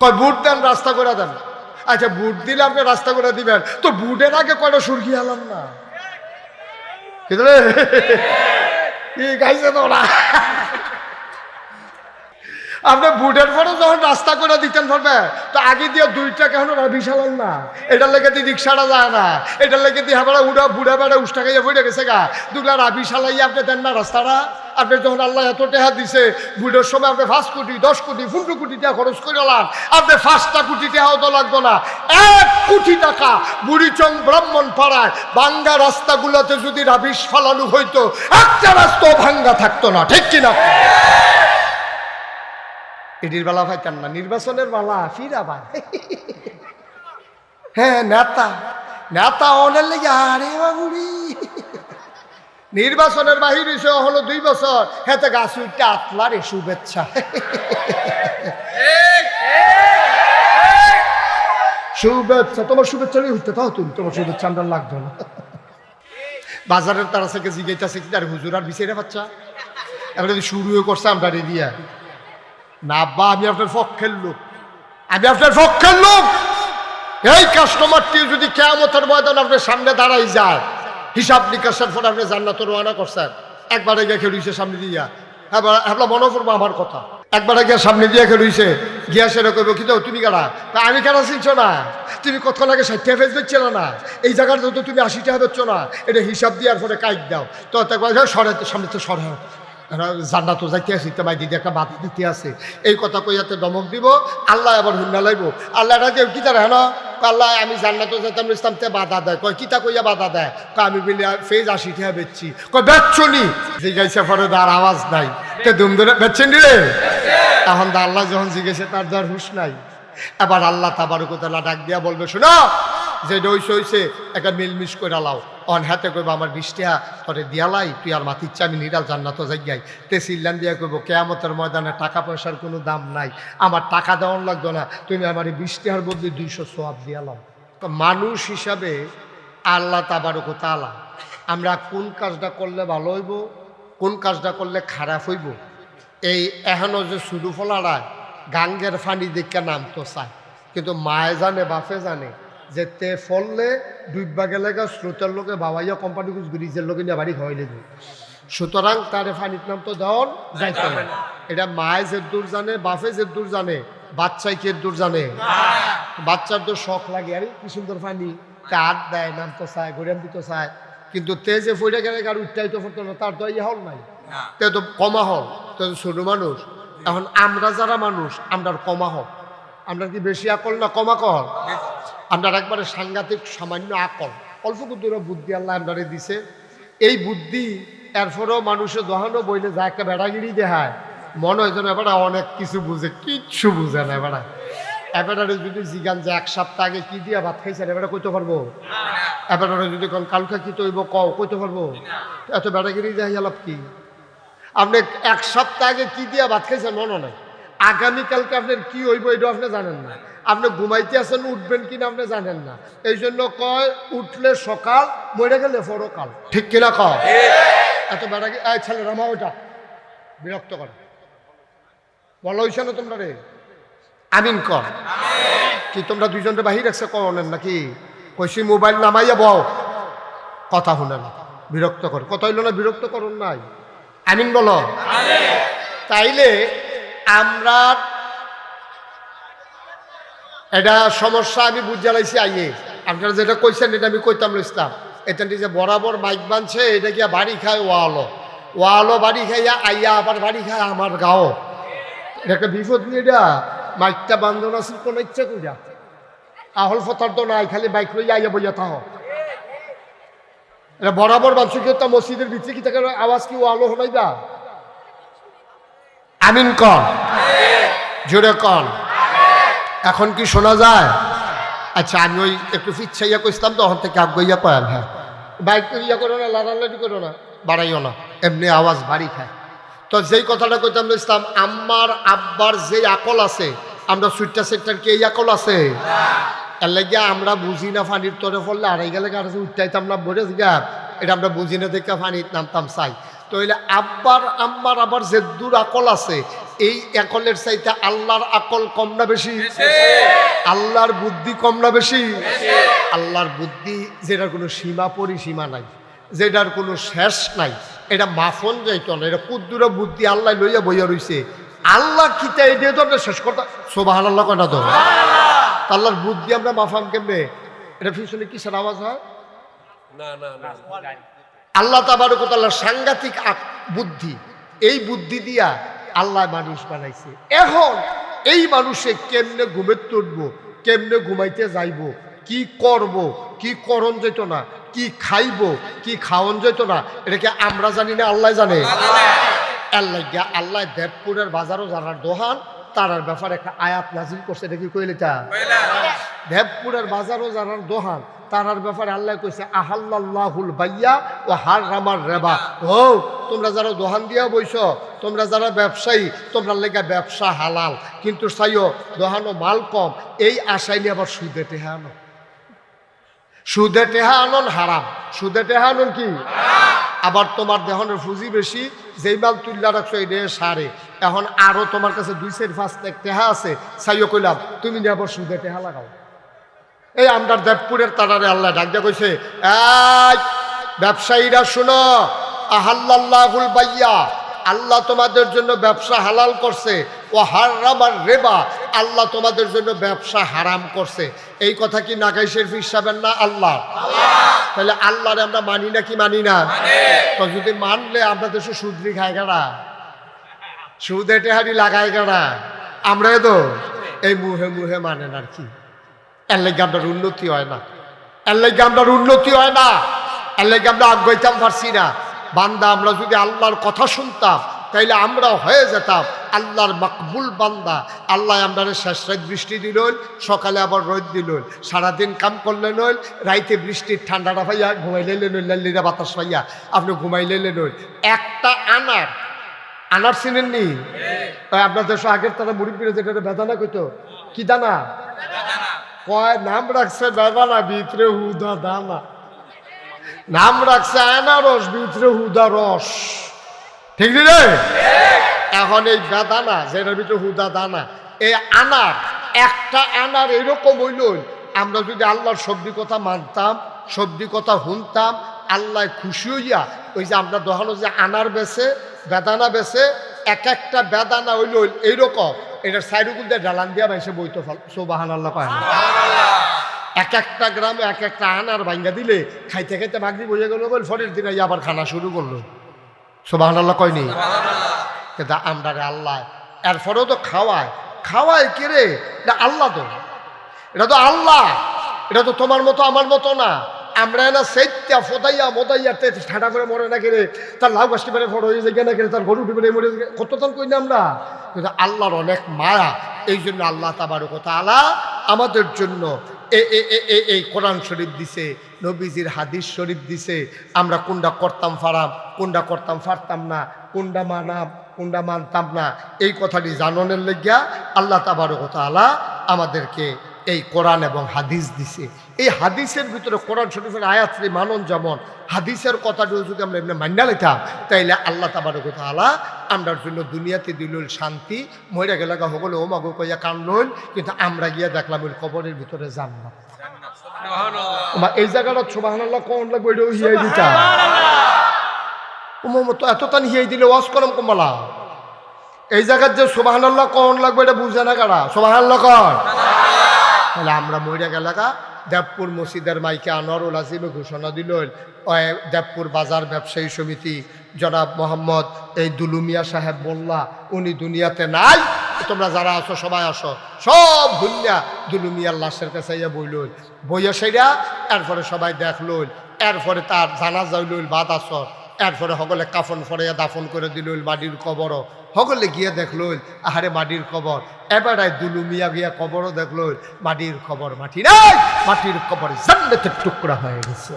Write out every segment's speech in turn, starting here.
কয় বুট দেন, রাস্তা করে দেন। আচ্ছা বুট দিলে আপনি রাস্তা করে দিবেন, তো বুটের আগে কয়টা সুরকি আলাম না কি গাইছে তো না? আপনি বুটের পরে যখন রাস্তা করে দিতেন পারবে, তো আগে দিয়ে 2 টাকা এখন বিশাল না, এটার লেগে দিয়ে রিক্সাটা যায় না, এটার লেগে দিয়ে হাবাড়া উড়া বুড়া বেড়া উষ্টা খাইয়া পড়ে গেছে গা, দুগুলা বিশালাই আপনি দেন না রাস্তাটা। আপনি যখন আল্লাহ এত টাকা দিছে, বুটের সময় আপনি 5 কোটি 10 কোটি 15 কোটি টাকা খরচ করে লান, আপনি 5টা কোটি টাকাও তো লাগতো না, 1 কোটি টাকা বুড়িচং ব্রাহ্মণ পাড়ায় ভাঙ্গা রাস্তাগুলোতে যদি রাবিশ ফালানো হইতো, একটা রাস্তাও ভাঙ্গা থাকতো না, ঠিক কিনা? এটির বেলা পাইতেন না, নির্বাচনের বেলা ফিরাবার। হ্যাঁ নেতা নেতা অনেক লেগে আরে বাবুরি নির্বাচনের বাহির হয়েছে হলো 2 বছর, হেতে গাছ উঠতে আতলারে শুভেচ্ছা। শুভেচ্ছা, তোমার শুভেচ্ছা হইতে তাও তুমি, তোমার শুভেচ্ছা আমরা লাগতো না। বাজারের তারা থেকে জিগাইতেছে কি আর হুজুর আর বিচারে বাচ্চা এবার যদি শুরুও করছে আমরা রেডিয়া না। আব্বা আমি আপনার পক্ষের লোক, আমি আপনার পক্ষের লোক। এই কাস্টমারটি যদি কিয়ামতের ময়দানে আপনার সামনে দাঁড়াই যায়, হিসাব নিকাশের পর আপনি জান্নাতের রওনা করছেন, একবার গিয়ে খেলুইছে সামনে দিয়া, হ্যাঁ মনে করবো আমার কথা, একবার গিয়ে সামনে দিয়ে খেলুইছে গিয়া সেটা কইব কি দাও তুমি কারা, তা আমি কেন চিনছো না, তুমি কতক্ষণ আগে 60 টাকা ফেস দিচ্ছিল না, এই জায়গাটা তো তুমি 80 টাকা দিচ্ছ না, এটা হিসাব দেওয়ার পরে কাইট দাও, তো সরে সামনে তো সরে জান্নাত যাইতে আসি, তোমায় দিদি একটা বাধা দিতে আছে, এই কথা কইয়াতে দমক দিব, আল্লাহ আবার হুন্না লাইব, আল্লাহ রাজে কি তার হেন আল্লাহ আমি জান্নাতে যাইতাম ইসলামতে বাধা দেয়, কয় কিতা কইয়া বাধা দেয়, আমি বলি ফেজ 80 টাকা বেচছি, কয় বেচছনি, জিজ্ঞাসা পরে তার আওয়াজ নাই, তে দুম ধরে বেচছেন রে, এখন তো আল্লাহ যখন জিজ্ঞেসে তার যার হুশ নাই, এবার আল্লাহ তাবারক ওয়া তাআলা ডাক দিয়া বলবে শোনো যেটা হইছে একটা মিলমিশ করে লাও, অন হাতে কইব আমার 20 টাকা তোরে দিয়ালাই, তুই আর মাতিচ্ছা আমি নিরাল জান্নাত যাই, তে সিল্লান দিয়া কইব কিয়ামতের ময়দানে টাকা পয়সার কোনো দাম নাই, আমার টাকা দেওয়ান লাগতো না, তুমি আমার 20 টাকার বদলে 200 সওয়াব দিয়ালাম। তো মানুষ হিসাবে আল্লাহ তাবারক ওয়া তাআলা আমরা কোন কাজটা করলে ভালো হইব, কোন কাজটা করলে খারাপ হইব, এই এখনো যে শুধু ফলারা গাঙ্গের ফানি দেখে নামতো চায়, কিন্তু মায়ে জানে বাপে জানে যে তে ফললে ডুববা গেলে স্রোতের লোকে বাবাইয়া কোম্পানি ব্রিজের লোকে নিয়ে বাড়ি খাওয়াইলে দিই, সুতরাং তারে ফানির নাম তো দেওয়ার যাইতে না। এটা মায়ে যে দূর জানে, বাপে যে দূর জানে, বাচ্চাই কে দূর জানে, বাচ্চার তো শখ লাগে আরে কি সুন্দর ফানি, কাঠ দেয় নাম তো চায়, গরিয়াম দিতে চায়, কিন্তু তে যে ফইটা গেলে আর উঠতে পড়তো না, তার তো ইয়ে হল নাই, তে তো কমা হল, তো ছোট মানুষ। এখন আমরা যারা মানুষ আমরা কমা হল, আমরা কি বেশি আকল না কমা কল, আমরা একবারে সাংঘাতিক সামান্য আকল, অল্প কুদ্দুর বুদ্ধি আল্লাহ আমরারে দিছে, এই বুদ্ধি এরপরেও মানুষের দহানো বইলে যা একটা বেড়াগিরি দেখায়, মনে হয় যেন এবার অনেক কিছু বুঝে, কিচ্ছু বুঝে না। এবারে যদি জিগান যে 1 সপ্তাহ আগে কি দিয়া ভাত খাইছেন, এবারে কইতে পারবো, এবারে যদি কোন কালকা কি তৈব কইতে পারবো, এত বেড়াগিরি দেখাই লাভ কি? আপনি 1 সপ্তাহ আগে কি দিয়া ভাত খাইছেন মনে নাই, আগামীকালকে আপনার কি হইব এটা আপনি জানেন না, আপনি ঘুমাইতে আছেন উঠবেন কিনা আপনি জানেন না, এই জন্য কয় উঠলে সকাল মরে গেলে পরকাল, ঠিক কিনা কয়? এত বেড়াগি ছেলেরা মা ওইটা বিরক্ত করে বলা হইছে না তোমরা রে, আমিন কর কি তোমরা দুইজনটা বাহির রাখছে করেন নাকি, কইছি মোবাইল নামাইয়া বও, কথা শুনেন, বিরক্ত কর, কথা হইল না, বিরক্ত করুন নাই, আমিন বলো। তাইলে আমরা এটা সমস্যা আমি বুঝে লাইছি আইয়ে, আপনারা যেটা কইছেন এটা আমি কইতাম ইসলাম, এটা যে বরাবর মাইক বানছে, এটা গিয়া বাড়ি খায় ওয়ালো বাড়ি খাইয়া আইয়া আবার বাড়ি খায় আমার গাও, এটা একটা বিপদ নিয়ে এটা মাইকটা বান্ধন আছে কোন ইচ্ছা কইরা, আহল ফতার তো নাই, খালি বাইক লইয়া আইয়া বইয়া থাহ, এটা বরাবর বানছে কি তা মসজিদের ভিতরে কি থাকে আওয়াজ কি ওয়ালো হনাইবা, আমিন কন জোরে কন, এখন কি শোনা যায়? আচ্ছা আমি ওই একটু ফিচ্ছাইয়া কইতাম তো, ওখান থেকে আগাইয়া কয়াল, হ্যাঁ বাইক ইয়া করো না, লাড়ালাড়ি করো না, বাড়াইও না, এমনি আওয়াজ বাড়ি খায়। তো যেই কথাটা কইতাম ইসলাম, আম্মার আব্বার যেই আকল আছে, আমরা সুইটটা সেটটার কি এই আকল আছে? এর লাগিয়া আমরা বুঝি না, ফানির তরে পড়লে আড়াই গেলে কাছে উঠতাইতাম না বলে গা, এটা আমরা বুঝি না দেখে ফানির নামতাম চাই। তো হইলে আব্বার আম্মার আবার যে দূর আকল আছে, এই আকলের চাইতে আল্লাহর আকল কম না বেশি? আল্লাহর বুদ্ধি কম না বেশি? আল্লাহর বুদ্ধি যেটার কোনো সীমা পরিসীমা নাই, যেটার কোনো শেষ নাই, এটা মাফন যাইতো না, এটা কুদ্দুরা বুদ্ধি আল্লাহ লইয়া বইয়া রইছে। আল্লাহ কিতা এটা তো আমরা শেষ করতে সুবহানাল্লাহ কয়টা তো। আল্লাহর বুদ্ধি আমরা মাফাম কেমনে? এটা পিছনে কিসের আওয়াজ হয়? আল্লাহ তাবারক ওয়া তাআলার সাংঘাতিক বুদ্ধি, এই বুদ্ধি দিয়া আল্লাহ মানুষ বানাইছে। এখন এই মানুষে কেমনে ঘুমের তুলবো, কেমনে ঘুমাইতে যাইব, কি করব, কি করণ যেত না, কি খাইব, কি খাওয়ন যেত না, এটাকে আমরা জানি না, আল্লাহ জানে। আল্লাহ দেবপুরের বাজারও যারার দোহান তারার ব্যাপারে একটা আয়াত নাজিল করছে। এটা কি কইলে তা? দেবপুরের বাজারও যারার দোহান তারার ব্যাপারে আল্লাহ কইছে আহাল্লাল্লাহুল বাইয়া ও হারামার রিবা। ও তোমরা যারা দোহান দিয়া বইছ, তোমরা যারা ব্যবসায়ী, তোমরা লেগে ব্যবসা হালাল, কিন্তু চাইও দোহানো মাল কম, এই আশায় নিয়ে আবার সুদে টেহা আনো। সুদে টেহা আনন হারাম। সুদে টেহা আনন কি? আবার তোমার দেহনের ফুজি বেশি, যেই মাল তুল্লা রাখছো এই দেহে সারে, এখন আরো তোমার কাছে 2-5 লাখ টেহা আছে, চাইও কইলাম তুমি নিয়ে আবার সুদে টেহা লাগাও। এই আমরা দেবপুরের তারারে আল্লাহ ডাক দিয়া কইছে, এই ব্যবসায়ীরা শুনো, আহাল্লাল্লাহুল বাইয়া, আল্লাহ তোমাদের জন্য ব্যবসা হালাল করছে, ও হারামার রিবা, আল্লাহ তোমাদের জন্য ব্যবসা হারাম করছে। এই কথা কি নাগাই শরীফ সাহেবের না? আল্লাহ। তাহলে আল্লাহরে আমরা মানি না কি মানি না? তো যদি মানলে আমরা দেশে সুদরি খাই গাড়া, সুদে টেহারি লাগাই গাড়া, আমরা তো এই মুহে মুহে মানেন আর কি। এর লাগে আপনার উন্নতি হয় না, এর লাগে আপনার উন্নতি হয় না, এর লাগে আমরা আগাইতাম পারছি না। বান্দা আমরা যদি আল্লাহর কথা শুনতাম তাইলে আমরা হয়ে যেতাম আল্লাহর মকবুল বান্দা। আল্লাহ আমরা শেষ রাত বৃষ্টি দিল, সকালে আবার রোদ দিল, সারাদিন কাম করলেন, রাইতে বৃষ্টির ঠান্ডাটা পাইয়া ঘুমাইলে লাল্লিরা বাতাস পাইয়া আপনি ঘুমাইলে একটা আনার, আনার চিনেননি? আপনার দেশ আগের তারা মুড়ি যেটা বেদানা কইতো, কি দানা কয়? নাম রাখছে বেদানা, ভিতরে হুদা দানা। নাম রাখছে আনারস, ভিতরে হুদা রস। ঠিক রে? এখন এই বেদানা যেটার ভিতরে হুদা দানা, এই আনার, একটা আনার এরকম হইল, আমরা যদি আল্লাহর সবজি কথা মানতাম, সবজি কথা শুনতাম, আল্লাহ খুশি হইয়া ওই যে আমরা দোকানো যে আনার বেছে, বেদানা বেছে, এক একটা বেদানা হইল এইরকম, এটার সাইডুকুল দিয়ে ডালান দিয়া বাইসে বইতো সুবহানাল্লাহ কয় না? এক একটা গ্রামে এক একটা আনার ভাঙ্গা দিলে খাইতে খাইতে মাগরি বইয়া গেল, বল ফরের দিনে আবার খানা শুরু করলো। সুবহানাল্লাহ কয়নি? কিন্তু আমরা আল্লাহ এরপরেও তো খাওয়ায়, খাওয়ায় কে রে? এটা আল্লাহ তো, এটা তো আল্লাহ, এটা তো তোমার মতো আমার মতো না। আমরা না সেইটা ফোদাইয়া মোদাইয়া ঠান্ডা করে মরে না কেড়ে, তার লাউ গাছটি বেড়ে ফটো হয়ে যায় না কেড়ে, তার গরু টিপে মরে কতক্ষণ কই না আমরা। কিন্তু আল্লাহর অনেক মায়া, এই জন্য আল্লাহ তাবারক ওয়া তাআলা আমাদের জন্য এই কোরআন শরীফ দিছে, নবীজির হাদিস শরীফ দিছে। আমরা কোনটা করতাম ফারাম, কোনটা করতাম ফারতাম না, কোনটা মানাম, কোনটা মানতাম না, এই কথাটি জানানোর লাগিয়া আল্লাহ তাবারক ওয়া তাআলা আমাদেরকে এই কোরআন এবং হাদিস দিছে। এই হাদিসের ভিতরে কোরআন শরীফের আয়াতটি মানন যেমন, হাদিসের কথাটিও যদি আমরা এমনি মান্যা লিতাম, তাইলে আল্লাহ তাবারক ওয়া তাআলা আমরার জন্য দুনিয়াতে দিল শান্তি, মরে গেলে হগলে ও মাগো কইয়া কানল, কিন্তু আমরা গিয়া দেখলাম ওই কবরের ভিতরে জান্নাত। এই জায়গাটা সুবহানাল্লাহ কোন লাগবে এটাও হিয়াই দিতা তো এত তান হিয়াই দিলে ওয়াজ করম কমলা। এই জায়গার যে সুবহানাল্লাহ কোন লাগবে এটা বুঝে না কারা? সুবহানাল্লাহ কর। তাহলে আমরা মরে গেলাগা দেবপুর মসজিদের মাইকে আনোয়ারুল আজিমে ঘোষণা দিল, দেবপুর বাজার ব্যবসায়ী সমিতি জনাব মোহাম্মদ এই দুলুমিয়া সাহেব মোল্লা, উনি দুনিয়াতে নাই, তোমরা যারা আসো সবাই আসো, সব ভুলিয়া দুলুমিয়ার লাশের কাছে বইল, বইয়া সেরা এরপরে সবাই দেখল, এরপরে তার জানাজা হইল বাদ আসর, এরপরে সকলে কাফন ফরাইয়া দাফন করে দিল মাটির কবরও, সকলে গিয়ে দেখল আহারে মাটির কবর। এবারে দুলুমিয়া গিয়া কবরও দেখল মাটির কবর, মাটি নাই, মাটির কবর জান্নাতের টুকরা হয়ে গেছে।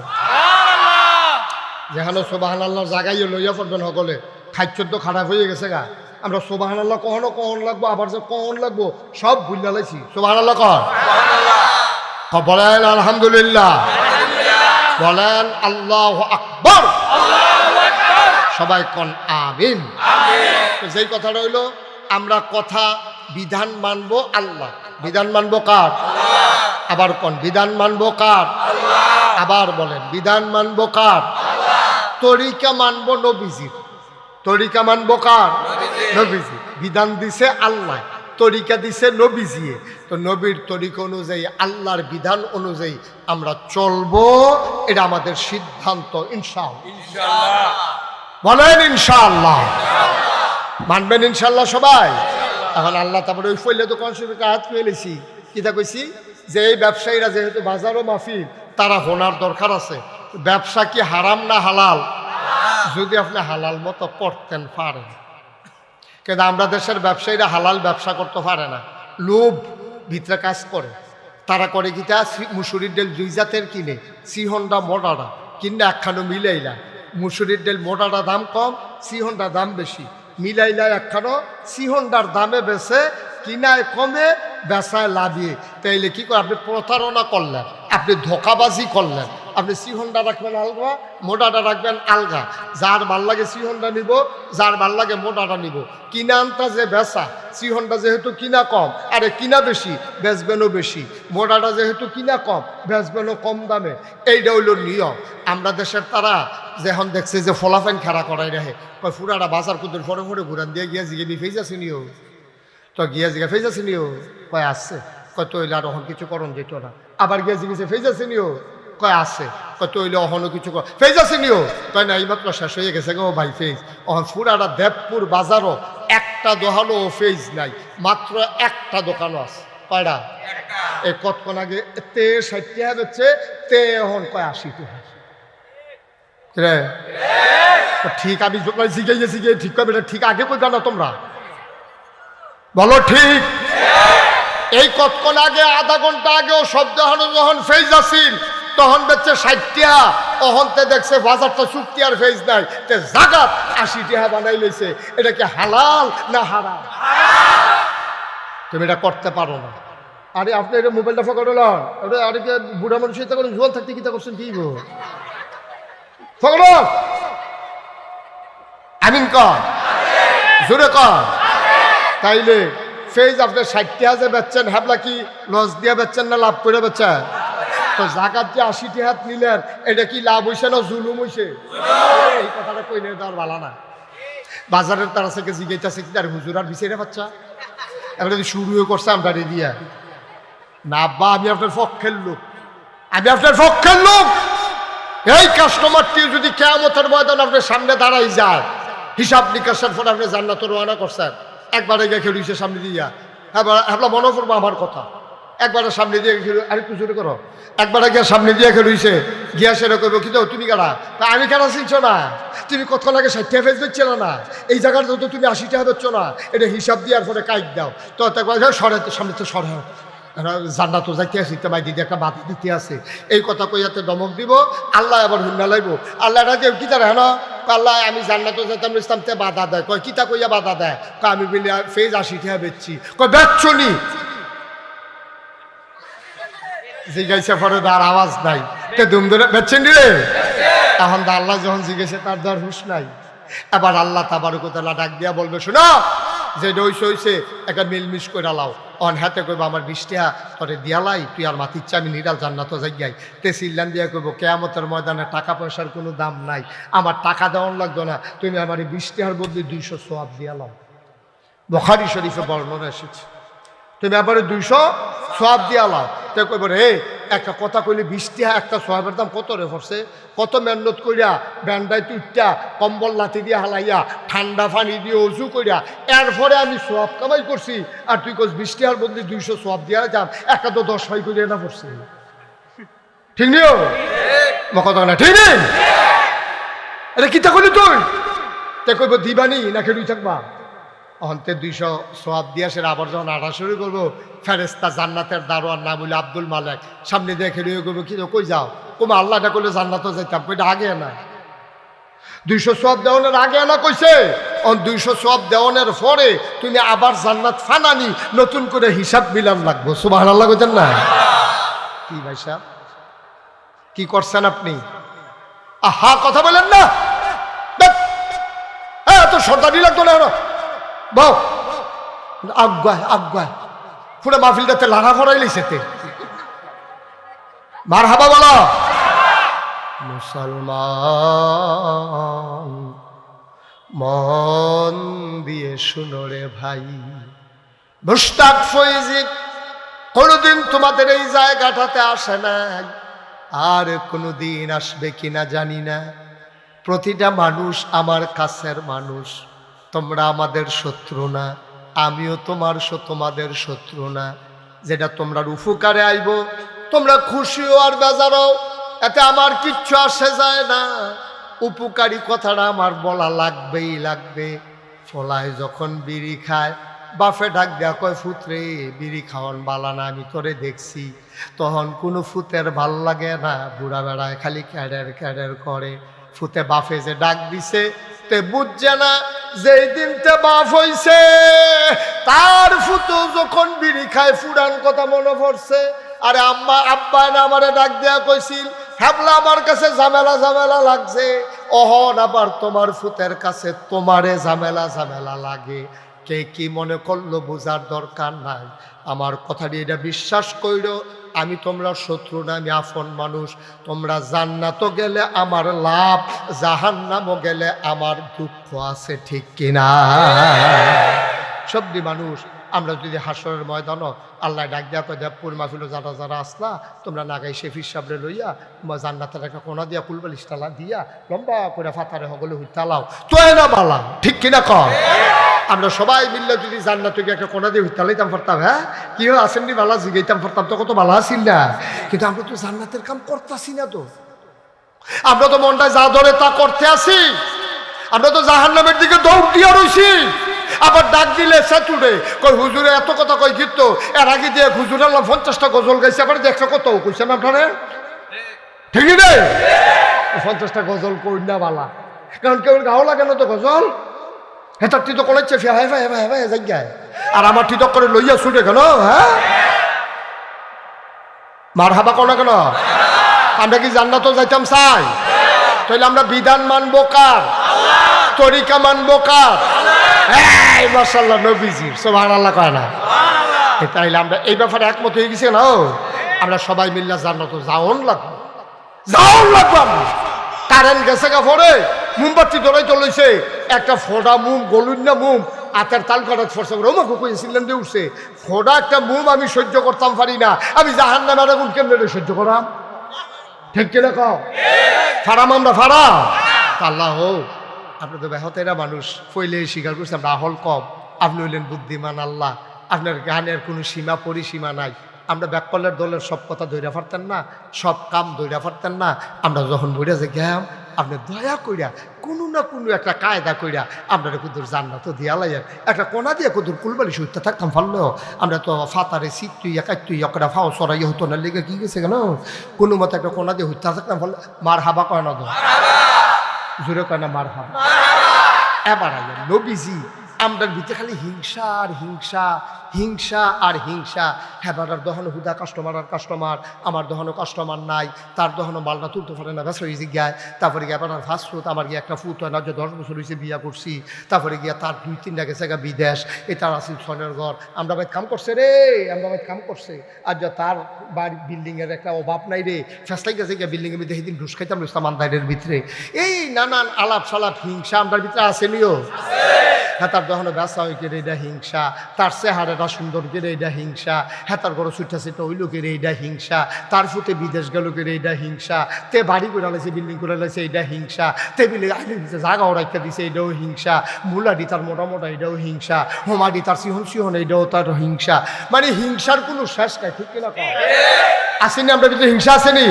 যেখানে সুবহানাল্লাহ জাগাইয়ে লইয়া পড়বেন সকলে, খাদ্য তো খারাপ হয়ে গেছে গা। আমরা সুবহানাল্লাহ কখনো কখন লাগবো, আবার যে কখন লাগবো সব ভুলে লাইছি। সুবহানাল্লাহ কর, বলেন আলহামদুলিল্লাহ, বলেন আল্লাহু আকবার, সবাই কোন আমিন। যেই কথাটা হইলো আমরা কথা বিধান মানব আল্লাহ, বিধান মানব কার? আবার কোন বিধান মানব কার? আবার বলেন বিধান মানব কার? তরিকা মানব নবীজির। তরিকা মানব কার? নবীজি। বিধান দিছে আল্লাহ, তরিকা দিছে নবীজি। তো নবীর তরিকা অনুযায়ী, আল্লাহর বিধান অনুযায়ী আমরা চলবো, এটা আমাদের সিদ্ধান্ত। ইনশাআল্লাহ বলেন ইনশাআল্লাহ। মানবেন ইনশাআল্লাহ সবাই? এখন আল্লাহ তারপরে ওই ফইলে তো কনসেপ্ট হাত পেয়েছি, কিতা কইছি যে এই ব্যবসায়ীরা যেহেতু বাজারও মাফি, তারা হোনার দরকার আছে। ব্যবসা কি হারাম না হালাল? যদি আপনি হালাল মতো করতেন পারেন, কিন্তু আমরা দেশের ব্যবসায়ীরা হালাল ব্যবসা করতে পারে না, লোভ ভিতরে কাজ করে। তারা করে কিতা, মুসুরির ডেল 2 জাতের কিনে, সিহন্ডা মোটাটা কিনে একখানো মিলাইলা। মুসুরির ডেল মোটাটা দাম কম, সিহন্ডার দাম বেশি, মিলাইলা একখানো সিহন্ডার দামে বেছে, কিনায় কমে বেচায় লাভিয়ে। তাইলে কি করে? আপনি প্রতারণা করলেন, আপনি ধোকাবাজি করলেন। আপনি সিহন্ডা রাখবেন আলগা, মোটাটা রাখবেন আলগা। যার ভাল লাগে সিহন্ডা নিব, যার ভাল লাগে মোটাটা নিব। কিনা আনতা যে বেচা, সিহন্ডা যেহেতু কিনা কম, আরে কিনা বেশি, বেচবেনও বেশি। মোটাটা যেহেতু কিনা কম, বেচবেনও কম দামে। এইটা হইল নিয়ম। আমরা দেশের তারা যখন দেখছে যে ফলাফাইন খাড়া করাই রাখে, কয় ফুরাটা বাজার কুদুর ফরে ফরে ঘুরান দিয়ে গিয়া জিগে ফেজ আছে নিও, তো গিয়া জিগা ফেজ আছে নিও, কয় আসছে, কয় তৈলে আর অহন কিছু করণ যেত না। আবার গিয়া জিগেছে ফেজ আছে নিও, কয় আছে, কয় তৈলে অহনও কিছু কর, ফেজ আছে নিও, কয় না এইমাত্র শেষ হয়ে গেছে গো ভাই ফেজ। অহন ফুরাটা দেবপুর বাজারও একটা দোকানও ফেজ নাই, মাত্র একটা দোকানও আছে। কয়টা? এই কতক্ষণ আগে তে 60 টাকা হচ্ছে, তে এখন কয় 80 টাকা। ঠিক আমি জিগাই গেছি গিয়ে ঠিক করবে, ঠিক আগে কইবা না তোমরা, বলো ঠিক। এই কতক্ষণ আগে, আধা ঘন্টা আগেও শব্দ যখন ফেজ আসিল তখন দেখছে 60 টাকা, অহনতে দেখছে বাজারটা চুক্তি আর ফেজ নাই, তে জাগাত 80 টাকা বানাই লইছে। এটা কি হালাল না হারাম? তুমি এটা করতে পারো না। আরে আপনি এটা মোবাইলটা ফকড়ল, আরে কি বুড়া মানুষ এটা করেন, জোয়ান থাকতে কিতা করছেন? কি গো ফকড়ল, আমিন কর, জোরে কর। তাইলে ফেজ আপনি 60 টাকা যে বেচছেন, হ্যাবলা কি লস দিয়ে বেচছেন না লাভ করে বেচছেন? তো জাকাত যে 80 টাকা নিলেন, এটা কি লাভ হইছে না জুলুম হইছে? এই কথাটা কইলে তো আর ভালো না। বাজারের তারা থেকে জিগাইতেছে কি তার হুজুর আর বিচারে বাচ্চা এবার যদি শুরুও করছে আমরা দিয়া না, আব্বা আমি আপনার পক্ষের লোক, আমি আপনার পক্ষের লোক। এই কাস্টমারটি যদি কিয়ামতের ময়দান আপনার সামনে দাঁড়াই যায়, হিসাব নিকাশের পর আপনি জান্নাত রওনা করছেন, একবারে গিয়ে খেলুইছে সামনে দিয়া, হ্যাঁ মনে করবো আমার কথা, একবারে সামনে দিয়ে খেলু, আরেকটু জোরে করো, একবারে গিয়ে সামনে দিয়ে খেলুইছে, গিয়া সেটা করবো কি তুমি কারা? তা আমি কেনা চিনছো না, তুমি কতক্ষণ আগে 60 টাকা ফেস দিচ্ছিল না, এই জায়গাটা তো তুমি 80 টাকা দিচ্ছ না, এটা হিসাব দেওয়ার পরে কাইট দাও। তো সরে সামনে তো সরে, জান্নাতও যাইতে আসি, তোমায় দিদি একটা বাধা দিতে আছে, এই কথা কইয়াতে দমক দিব। আল্লাহ আবার হুন্না লাগবো, আল্লাহ রাজে কি তার হ্যাঁ আল্লাহ আমি জান্নাতও যেতাম ইসলাম তে বাধা দেয়, কয় কিতা কইয়া বাধা দেয়, আমি বলি ফেজ 80 টাকা বেচছি, কয় বেচছো নি? জিজ্ঞাসা পরে তার আওয়াজ নাই, তে দুম ধরে বেচছেন রে। তখন আল্লাহ যখন জিজ্ঞেসে তার ধর হুশ নাই। এবার আল্লাহ তাবারক ওয়া তাআলা ডাক দিয়া বলবে, শোনো যে দইছে হইছে একটা মিলমিশ করে লাও, অন হাতে কইব আমার 20 টাকা তোরে দিয়ালাই, তুই আর মাতিচ্ছা আমি নিরাল জান্নাত যাই। তে সিল্লান দিয়া কইব কিয়ামতের ময়দানে টাকা পয়সার কোনো দাম নাই, আমার টাকা দেওয়ান লাগতো না, তুমি আমার 20 টাকার বদলে 200 সওয়াব দিয়ালাও। বুখারী শরীফে বর্ণনা এসেছে, তুমি আবার 200 সওয়াব দিয়ালাও। তে কইব রে একটা কথা কইলে 20 টাকা একটা সওয়াবের দাম কত রে পড়ছে, কত মেহনত কইরা ব্যান্ডাই তুইটা কম্বল লাথি দিয়ে হালাইয়া ঠান্ডা পানি দিয়ে অজু কইরা এরপরে আমি সওয়াব কামাই করছি, আর তুই কস 20 টাকার বদলে 200 সওয়াব দিয়া যাম, একটা তো 10 হয় করে না পড়ছে। ঠিক নিও কথা না, ঠিক নেই? এটা কিতা কইলি তুই? তে কইব দিবানি নাকি রুই থাকবা? অন্তে 200 সওয়াব দিয়া সে আবার যখন আটা শুরু করবো, ফেরেস্তা জান্নাতের দারোয়ান নাম হইলে আব্দুল মালেক, সামনে দেখে রয়ে করবো কি কই যাও, কমে আল্লাহটা করলে জান্নাতও যাইতাম, কইটা আগে না 200 সওয়াব দেওয়ানের আগে না কইছে, 200 সওয়াব দেওয়ানের পরে তুমি আবার জান্নাত ফানানি নতুন করে হিসাব মিলান লাগবো। সুবহানাল্লাহ কইতেন না? কি ভাই সাহেব কি করছেন আপনি? আহা কথা বলেন না, হ্যাঁ তো সর্দারি লাগতো না, বউ আজ্ঞায় আজ্ঞায় পুরো মাহফিলটাতে লাড়া ফড়াই লিছেতে মারহাবা বলো। মুসলমান মন দিয়ে শুনো রে ভাই, মুশতাক ফৈজি কোনোদিন তোমাদের এই জায়গাটাতে আসে না, আর কোনোদিন আসবে কিনা জানি না। প্রতিটা মানুষ আমার কাছের মানুষ, তোমরা আমাদের শত্রু না, আমিও তোমাদের শত্রু না। যেটা তোমরা উপকারে আইব তোমরা খুশিও আর বেজারও, এতে আমার কিচ্ছু আসে যায় না। উপকারী কথাটা আমার বলা লাগবেই লাগবে। ফলায় যখন বিড়ি খায় বাফে ডাক দেয়া কয় ফুতরে বিড়ি খাওয়ান বালা না, আমি তোরে দেখছি। তখন কোনো ফুতের ভাল লাগে না, বুড়া বেড়ায় খালি ক্যাডের ক্যাডের করে। ফুতে বাফে যে ডাক দিছে তে বুঝছে না যেই দিনতে বাফ হইছে তার ফুতো যখন বিড়ি খায় ফুরান কথা মনে পড়ছে। আরে আম্মা আব্বা না আমারে ডাক দেয়া কইছিল, হ্যাবলা আমার কাছে ঝামেলা ঝামেলা লাগছে, অহন আবার তোমার ফুতের কাছে তোমারে ঝামেলা ঝামেলা লাগে। কে কি মনে করলো বোঝার দরকার নাই। আমার কথাটি এটা বিশ্বাস কইরো, আমি তোমরা শত্রু না, আমি আপন মানুষ। তোমরা জান্নাতও গেলে আমার লাভ, জাহান্নামও গেলে আমার দুঃখ আছে, ঠিক কিনা? সবদি মানুষ আমরা যদি হাসরের ময়দানও আল্লাহ ডাক দেয়া কয় দেবপুর মাহফিল যারা যারা আসলা তোমরা নাগাই শেফির সাবরে লইয়া জান্নাতের একটা কোনা দিয়া কুলবালিশ তালা দিয়া লম্বা করে ফাতারে হগলে হুইতালাও তো না বালা, ঠিক কিনা কর? আমরা সবাই মিললে যদি জান্নাতে গিয়ে একটা কোনা দিয়ে হুইতালাইতাম পারতাম, হ্যাঁ কি হয় আসেননি বালা জিগাইতাম পারতাম, তো কত বালা আসিল না। কিন্তু আমরা তো জান্নাতের কাম করতেছি না, তো আমরা তো মনটা যা ধরে তা করতে আসি। আমরা তো জাহান্নামের দিকে দৌড় দিয়া রইছি। আবার ডাক দিলে সেতুরে কই হুজুরে এত কথা কই গীত, এর আগে দিয়ে হুজুর আল্লাহ 50টা গজল গাইছে, আবার দেখছো কত কইছেন আপনারে, ঠিকই রে 50টা গজল কই না বালা, কারণ কেউ গাও লাগে না তো গজল। হেতার টিতো কলেছে ফেহাই ভাই ভাই ভাই জায়গায়, আর আমার টিতক করে লইয়া ছুটে গেল। হ্যাঁ মার হাবা কোনা কেন? আমরা কি জান্নাতও যাইতাম চাই? তাইলে আমরা বিধান মানবো কার? তরিকা মানবো কার? এই মাশাআল্লাহ নবীজির, সুবহানাল্লাহ কয় না? তাইলে আমরা এই ব্যাপারে একমত হয়ে গেছি না, আমরা সবাই মিল্লা জান্নাত যাওন লাগবো, যাওন লাগবো। কারেন্ট গেছে গা পরে মোমবাতি ধরাই চলেছে, একটা ফোড়া মুম গলুন না মুম আতের তাল কাটা ফোরসা করে ওমা কইছিলেন যে উঠছে ফোড়া একটা মুম আমি সহ্য করতাম পারি না, আমি জাহান্নামের আগুন কেমনে সহ্য করাম, ঠিক কিনা কও? ফারাম আমরা ফারাম আল্লাহ হোক। আপনি তো ব্যাহতেরা মানুষ ফইলে স্বীকার করছে আমরা আহল কম, আপনি হইলেন বুদ্ধিমান আল্লাহ, আপনার জ্ঞানের কোনো সীমা পরিসীমা নাই। আমরা ব্যাককলের দলের সব কথা ধৈর্য পারতেন না, সব কাম ধৈর্য পারতেন না। আমরা যখন বইরা যে গেলাম আপনি দয়া কইরা কোনো না কোনো একটা কায়দা কইরা আপনারা কুদুর জান্নাত দিয়া লাইয়েন, একটা কোনা দিয়ে কুদুর কুলবালি সুইতে থাকতাম পারলেও আমরা তো ফাতারে সিট তুই একাই তুই একটা ফাও সরাই হতো না, লেগে কি গেছে কেন কোনো মতো একটা কোনা দিয়ে হইতে থাকতাম পারলে মার হাবা কয় না, জোরে কয় না মার হাবা। এবার আইলেন নবীজি আমরার ভিতরে খালি হিংসা আর হিংসা, হিংসা আর হিংসা। হেবারার দহনো হুদা কাস্টমার আর কাস্টমার, আমার দহনো কাস্টমার নাই, তার দহনো মালটা তুলতে পারে না, ব্যস্ত হয়েছে গিয়া। তারপরে গিয়ে এবার ফার্স্ট ফুট আমার গিয়ে একটা ফুট হয় না, যে 10 বছর হয়েছে বিয়া করছি, তারপরে গিয়া তার 2-3টা গেছে গা বিদেশ, এ তার আসি ছনের ঘর, আমরা ভাই কাম করছে রে, আমরা ভাই কাম করছে। আর যে তার বাড়ি বিল্ডিংয়ের একটা অভাব নাই রে, ফেসলাই গেছে গিয়া বিল্ডিংয়ের ভিতরে সেদিন ঢুস খাইতাম আন্দারের ভিতরে। এই নানান আলাপ সালাপ হিংসা আমরার ভিতরে আসেনিও। হ্যাঁ তার যখন ব্যবসা হয়ে গেলে এটা হিংসা, তার চেহারাটা সুন্দর গেলে এটা হিংসা, হ্যাঁ তার বড় ছুটা সেটা ওই লোকের এইটা হিংসা, তার ফুটে বিদেশ গেল গেলে এইটা হিংসা, তে বাড়ি করে লাইছে বিল্ডিং করে লাইছে এইটা হিংসা, টেবিলে জাগা ওরাইকা দিছে এইটাও হিংসা, মুলাডি তার মোটা মোটা এটাও হিংসা, হোমাডি তার সিহন সিহন এইটাও তার হিংসা। মানে হিংসার কোনো শেষ নাই, ঠিক কিনা কম? আসেনি আমরা ভিতরে হিংসা আসেনি?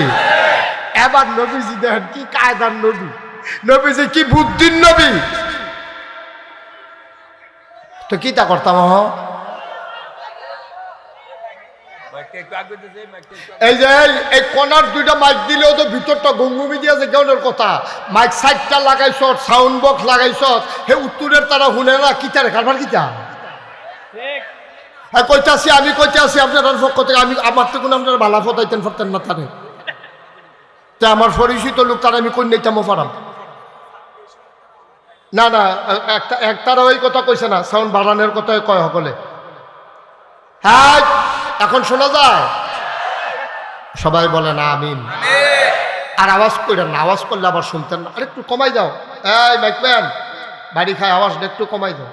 এবার নবীজি দেখেন কি কায়দার নবী, নবীজি কি বুদ্ধির নবী। তো কি তা করতাম, এই যে এই কোনার 2টা মাইক দিলেও তো ভিতরটা গঙ্গুমি দিয়ে যে কেউনের কথা, মাইক 60টা লাগাইছ, সাউন্ড বক্স লাগাইছ, হে উত্তরের তারা শুনে না, কিতারে কারবার কিতা কইতাছি, আমি কইতাছি আপনার পক্ষ থেকে, আমি আমার তো কোনো আপনার ভালা ফতাইতেন পারতেন না তারে, তা আমার পরিচিত লোক তারা আমি কই নিতামও পারাম না। না একটা একটারা ওই কথা কইছে না, সাউন্ড বাড়ানোর কথা কয় সকলে, হ্যাঁ এখন শোনা যায়? সবাই বলেন আমিন। আর আওয়াজ করেন না, আওয়াজ করলে আবার শুনতেন না। আরে একটু কমাই দাও, এই মাইকম্যান বাড়ি খায় আওয়াজটা একটু কমাই দাও।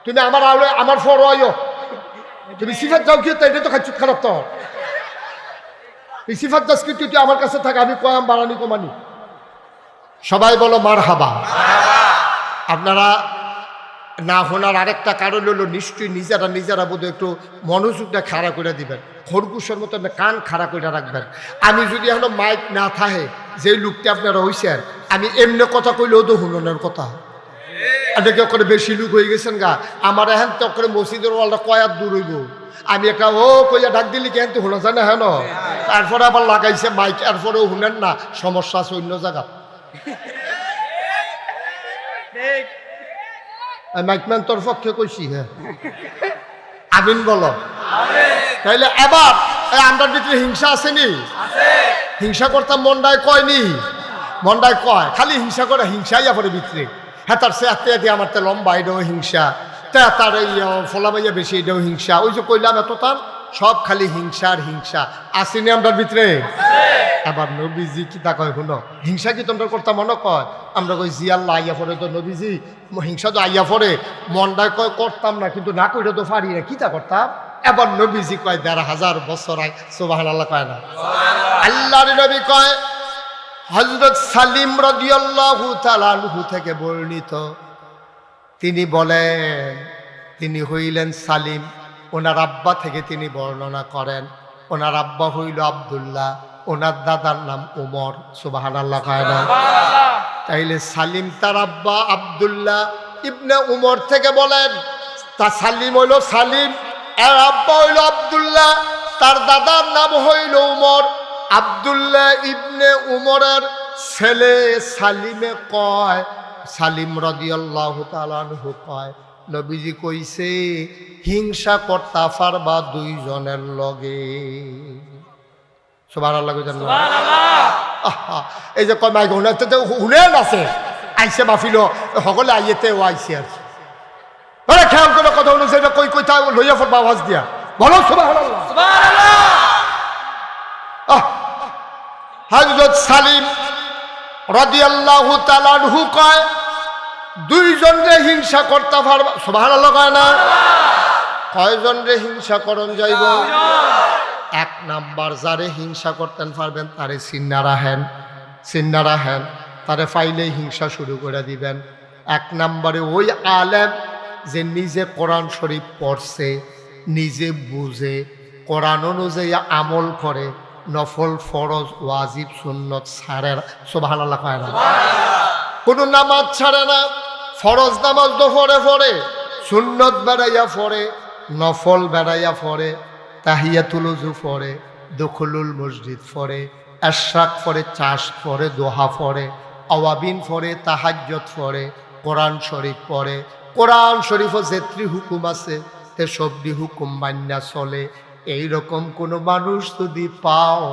তুমি আমার আলো আমার ফর আয়ো, তুমি সিফাত যাও কি? এটা তো খাচ্ছি খারাপ। তো এই সিফাত দাস কিন্তু তুই আমার কাছে থাকে, আমি কয়াম বাড়ানি কমানি। সবাই বলো মারহাবা। আপনারা না শোনার আরেকটা কারণ হলো নিশ্চয়ই নিজেরা বোধ একটু মনোযোগটা খাড়া করে দিবেন, খরগোশের মতো কান খাড়া করে রাখবেন। আমি যদি এখনো মাইক না থাকে, যে লোকটা আপনারা হইছেন, আমি এমনি কথা কইলেও তো হুননের কথা। এটাকে করে বেশি লোক হয়ে গেছেন গা, আমার এখন তো করে মসজিদের ওয়ালটা কয়ার দূর হইব। আমি একটা ও কইয়া ডাক দিলি কেন শোনা যায় না হেন, তারপরে আবার লাগাইছে মাইক, এরপরেও শুনেন না, সমস্যা আছে অন্য জায়গা। মাইকম্যান তোর পক্ষে কইছি। হ্যাঁ আমিন বলো। তাইলে এবার আমরা ভিতরে হিংসা আসেনি? হিংসা করতাম মন্ডায় কয়নি? মন্ডায় কয় খালি হিংসা করে, হিংসাই পরে ভিতরে। হ্যাঁ তার সে আত্মীয় আমার তো লম্বা, এটাও হিংসা। তার এই ফলাবাইয়া বেশি, এটাও হিংসা। ওই যে কইলাম এত তার সব খালি হিংসা আর হিংসা আসেনি আমরা ভিতরে। এবার নবীজি কি তা কয় শুনো, হিংসা কি তোমরা করতাম মনে কয়? আমরা কই জি আল্লাহ আইয়া পড়ে তো নবীজি, হিংসা তো আইয়া পড়ে। মনটায় কয় করতাম না, কিন্তু না কইলে তো পারি না, কি তা করতাম? এবার নবীজি কয় ১,৫০০ বছর আগে, সুবহানাল্লাহ কয় না? আল্লাহর নবী কয়, হযরত সালিম রাদিয়াল্লাহু তাআলা আনহু থেকে বর্ণিত, তিনি বলেন, তিনি হইলেন সালিম, ওনার আব্বা থেকে তিনি বর্ণনা করেন। ওনার আব্বা হইল আব্দুল্লাহ, ওনার দাদার নাম উমর। সুবহানাল্লাহ কয় না? তাইলে সালিম তার আব্বা আব্দুল্লাহ ইবনে উমর থেকে বলেন, তা সালিম হইল সালিম, আর আব্বা হইল আব্দুল্লাহ, তার দাদার নাম হইল উমর। আব্দুল্লাহ ইবনে উমরের ছেলে সালিমে কয়, সালিম রাদিয়াল্লাহু তাআলা আনহু কয়, নবীজি কইছে হিংসা করতা পারবা দুইজনের লগে। সুবহানাল্লাহ কইতেন না? এই যে কয় মাইক হুনেন আছে, আইসে মাহফিল সকলে আইয়েতে ও আইসে আর কি। খেয়াল করে কথা হলো, সেটা কই কইতা লইয়া পড়বা আওয়াজ দিয়া বলো সুবহানাল্লাহ। হযরত সালিম রাদিয়াল্লাহু তাআলা আনহু কয়, দুইজন রে হিংসা করতে পারবা। সুবহানাল্লাহ কয় না? কয়জন রে হিংসা করন যাইব? এক নাম্বার, যারে হিংসা করতেন পারবেন তারে চিন্না রাখেন, তারে ফাইলেই হিংসা শুরু করে দিবেন। এক নাম্বারে ওই আলেম যে নিজে কোরআন শরীফ পড়ছে, নিজে বুঝে, কোরআন অনুযায়ী আমল করে, নফল ফরজ ওয়াজিব সুন্নত ছাড়ে না। সুবহানাল্লাহ কয় না? কোনো নামাজ ছাড়ে না, ফরজ নামাজ তো পড়ে, সুন্নত বেড়াইয়া পড়ে, নফল বেড়াইয়া পড়ে, তাহিয়াতুল ওযু পড়ে, দুখুলুল মসজিদ পড়ে, ইশরাক পড়ে, চাষ পড়ে, দোহা পড়ে, আওয়াবিন পড়ে, তাহাজ্জুদ পড়ে, কোরআন শরীফ পড়ে। কোরআন শরীফও যেত্রি হুকুম আছে তে সবটি হুকুম মান্যা চলে। এইরকম কোনো মানুষ যদি পাও,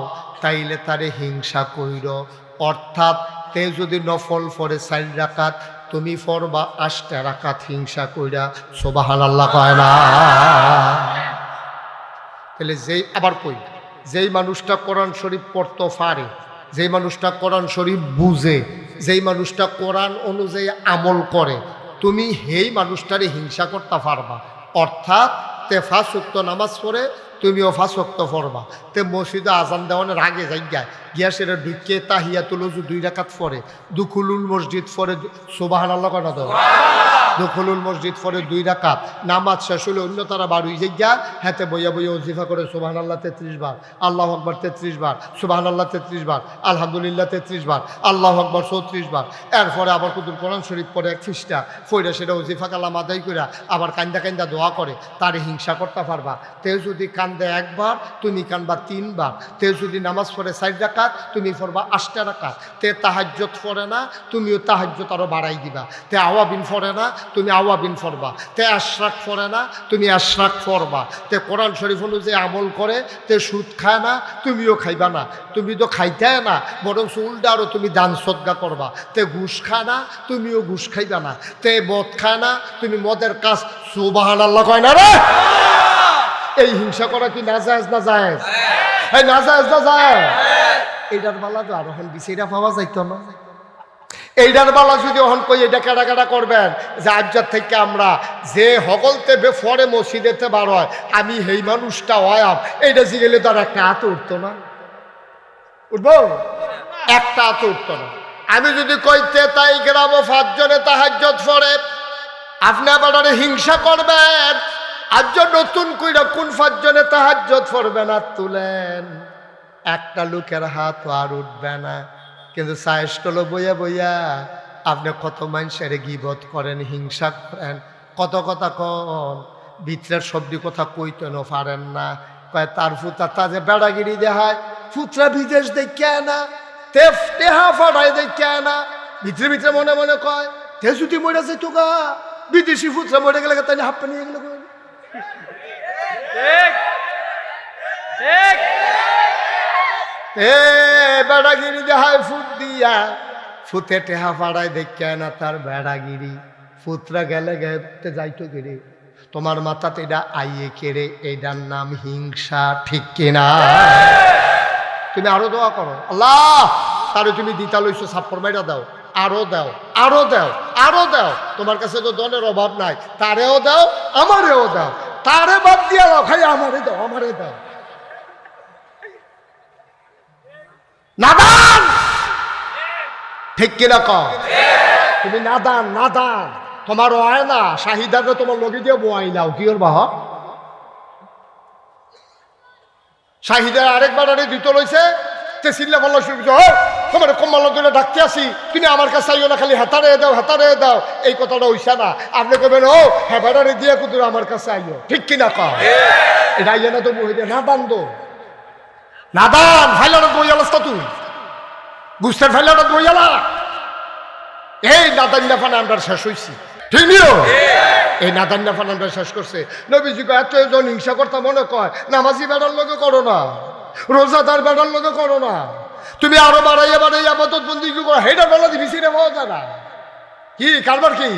তাইলে তারে হিংসা কইর। অর্থাৎ তে যদি নফল পড়ে ৪ রাকাত, তুমি পড়বা ৮টা রাকাত হিংসা কইরা। সুবহানাল্লাহ কয় না? তাহলে যেই আবার কই, যেই মানুষটা কোরআন শরীফ পড়তে পারে, যেই মানুষটা কোরআন শরীফ বুঝে, যেই মানুষটা কোরআন অনুযায়ী আমল করে, তুমি সেই মানুষটারে হিংসা করতে পারবা। অর্থাৎ তে ৫ ওয়াক্ত নামাজ পড়ে, তুমিও ৫ ওয়াক্ত পড়বা। তে মসজিদে আজান দেওয়ানোর আগে গিয়া সেটা ঢুকে তাহিয়াতুল ওযু 2 রাকাত পড়ে, দুখুলুল মসজিদ পড়ে। সুবহানাল্লাহ কয় না? তো দুখুলুল মসজিদ পড়ে 2 রাকাত, নামাজ শেষ হলে অন্য তারা বাড়ি গিয়া হাতে বইয়া ওজিফা করে সুবহানাল্লাহ ৩৩ বার, আল্লাহু আকবার ৩৩ বার, সুবহানাল্লাহ ৩৩ বার, আলহামদুলিল্লাহ ৩৩ বার, আল্লাহু আকবার ৩৪ বার। এরপরে আবার কুতুল কোরআন শরীফ পড়ে 31টা পড়ে, সেটা ওজিফা কালাম আদায় করে আবার কান্দা দোয়া করে। তারে হিংসা করতে পারবা। তে যদি কান্দে 1 বার, তুমি কানবা 3 বার। তে যদি নামাজ পড়ে 4 রাকাত, তুমি পড়বা 8টা রাকাত। তে তাহাজ্জুদ পড়ে না, তুমিও তাহাজ্জুদ আরো বাড়াই দিবা। তে আওয়াবিন পড়ে না, তুমি আওয়াবিন পড়বা। তে ইশরাক পড়ে না, তুমি ইশরাক পড়বা। তে কোরআন শরীফ অনুযায়ী আমল করে, তে সুদ খায় না, তুমিও খাইবা না। তুমি তো খাইতে না, বরং উল্টা আরো তুমি দান সদকা করবা। তে ঘুষ খায় না, তুমিও ঘুষ খাইবা না। তে মদ খায় না, তুমি মদের কাজ। সুবহানাল্লাহ কয় না রে? এই হিংসা করা কি নাজায়েজ না জায়েজ? এই নাজায়েজ না জায়েজ? এইটার বালা তো আর এখন বিচাইরা পাওয়া যাইতো না। এইটার বালা যদি অহন কই এটা কাটা কাটা করবেন যে আজ্জার থেকে আমরা যে হগলতে বেফরে মসজিদেতে বার হয় আমি সেই মানুষটা হয়াম, এইটা জিগেলে তো আর একটা হাত উঠতো না। উঠবো? একটা হাত উঠতো না। আমি যদি কইতে তাই গ্রাম 5 জনে তাহাজ্জুদ পড়ে, আপনি আবার হিংসা করবেন। আজ নতুন কইরা কোন 5 জনে তাহাজ্জুদ পড়বেন আর তুলেন, একটা লোকের হাত আর উঠবে না। কিন্তু সায়েস্টলো বইয়া বইয়া আপনি কত মানুষের গীবত করেন, হিংসা করেন, কত কথা কন, ভিতরের শব্দ কথা কইতেন পারেন না। কয় তার ফুতা তাজে বেড়াগিরি দেখায়, ফুতরা বিদেশ দেখে না, টেহা ফাটাই দেখে না, ভিতরে ভিতরে মনে মনে কয় তে যদি মরে যায় তো গা বিদেশি ফুতরা মরে গেলে তাই হাফ পানি এগুলো বেড়াগিরি দেখায় ফুট দিয়া, ফুতে টেহা ফাড়ায় দেখে না তার বেড়াগিরি, ফুতরা গেলে গেতে যাইতো গিরি। তোমার মাথাতে এটা আইয়ে কেড়ে, এইটার নাম হিংসা, ঠিক কিনা? তুমি আরো দোয়া করো, আল্লাহ তারে তুমি দিতা লইছো ছাপ্পর মাইরা দাও, আরো দাও, আরো দাও, আরো দাও। তোমার কাছে তো দলের অভাব নাই, তারেও দাও আমারেও দাও, তারে বাদ দিয়া দাও, খাই আমারে দাও, আমারে দাও। নাদান, ঠিক কিনা কও? তুমি নাদান, নাদান তোমার হয় না, শাহিদারে তোমার লগে দিয়ে বয়াই নাও, কি ওর বাহ শাহিদার আরেকবার আরে দিত লইছে, তে চিল্লা বললো শুরু তোমার কম্বল ধরে ডাকতে আসি, তুমি আমার কাছে আইও না, খালি হাতারে দাও, হাতারে দাও, এই কথাটা হইছে না। আপনি কবেন ও হ্যাঁ বেড়ারে দিয়ে কুতুর আমার কাছে আইও, ঠিক কিনা কও? এটা আইয়া না তো বই দিয়ে নাদান দো, নাদান ফাইলাটা বইয়ালাস্তা তুই বুঝতে ফাইলাটা বইয়ালা। এই নাদান্না ফানা আমরা শেষ হইছি, ঠিক নিও? এই নাদান্না ফানা আমরা শেষ করছে। নবীজি এতজন হিংসা করতে মনে কয় নামাজি বেড়ার লোকে করো না, রোজাদার বেড়ার লোকে করো না, তুমি আরো বাড়াইয়া বাড়াইয়া আবাদত বন্দি করো, হেডার বেলা দিয়ে বিচারে পাওয়া যায় না। কি কারবার কি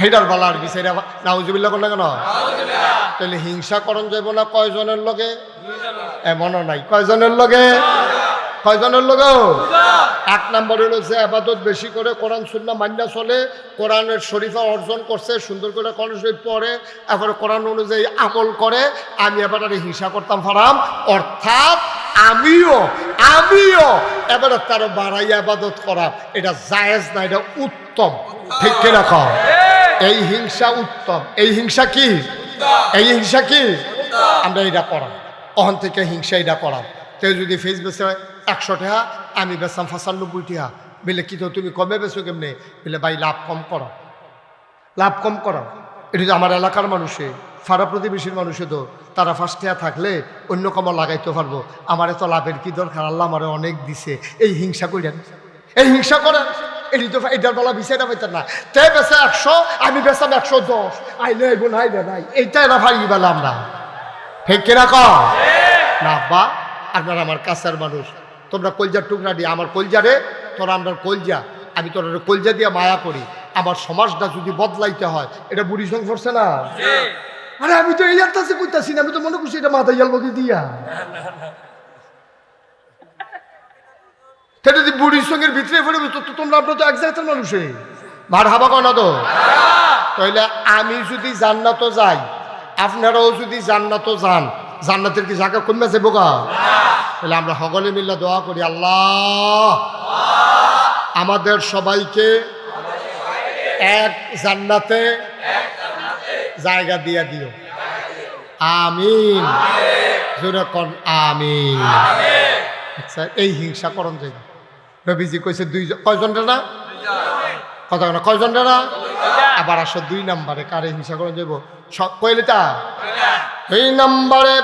হেডার বেলার বিচারে নাউজুবিল্লাহ করলে কেন? তাহলে হিংসা করণ যাইব না কয়জনের লগে? এমনও নাই, কয়জনের লগে? কয়জনের লগে? 1 নম্বর হলো যে আবাদত বেশি করে কোরআন সুন্নাহ মান্না চলে, কোরআনের শরীফা অর্জন করছে, সুন্দর করে কোরআন শরীফ পড়ে, এরপরে কোরআন অনুযায়ী আমল করে। আমি এবার হিংসা করতাম ফারাম, অর্থাৎ আমিও এবারে তারও বাড়াইয়া আবাদত করা, এটা জায়েজ না, এটা উত্তম, ঠিক কিনা কও? এই হিংসা উত্তম। এই হিংসা কি? এই হিংসা কি? আমরা এটা করা অহন থেকে হিংসা এটা করা। তো যদি ফেস বেছে 100 টাকা, আমি বেচাম 95 টাকা, বলে কি তো তুমি কমে বেছো কেমনে? বলে ভাই লাভ কম করো, লাভ কম করো। এটা আমার এলাকার মানুষে, ফাড়া প্রতিবেশীর মানুষে তো তারা 5 টাকা থাকলে অন্য কামা লাগাইতে পারবো, আমার এত লাভের কি দরকার, আল্লাহ আমারে অনেক দিছে। এই হিংসা করেন, এই হিংসা করেন, এটি তো এটার বেলা বিচাইটা পাইতেন না। তে বেচা 100, আমি বেচাম 110, আইলে আইব না আইলে নাই, এইটা এরা ভাই বেলা আমরা, ঠিক কিনা কও? না বা আপনার আমার কাছের মানুষ, তোমরা কলজার টুকরা দিয়ে আমার কলজারে, তোরা আমরা কলজা, আমি তোর কলজা দিয়ে মায়া করি। আমার সমাজটা যদি বদলাইতে হয়, এটা বুড়ি সঙ্গ করছে না? আরে আমি তো এই আনতাছি কইতাছি না, আমি তো মনে করছি এটা মাথা ইয়াল লগে দিয়া। সেটা যদি বুড়ির সঙ্গের ভিতরে পড়ে তো তোমরা আপনার তো এক জায়গার মানুষে মার হাবা কয় না তো? তাইলে আমি যদি জান্নাত যাই, আপনারাও যদি জান্নাত যান, জান্নাতের কি জায়গা কমে যাবো গা? তাহলে আমরা সকলে মিলে দোয়া করি, আল্লাহ আমাদের সবাইকে এক জান্নাতে জায়গা দিয়ে দিও, আমিন। জোরে কোন আমিন। আচ্ছা, এই হিংসা করণ যাইব। নবীজি কইছে 2 কয়জন না কথা না, কয়জন না? আবার আসো 2 নম্বরে কারে হিংসা করণ যাইব? সব কইলে তা 2 নম্বরে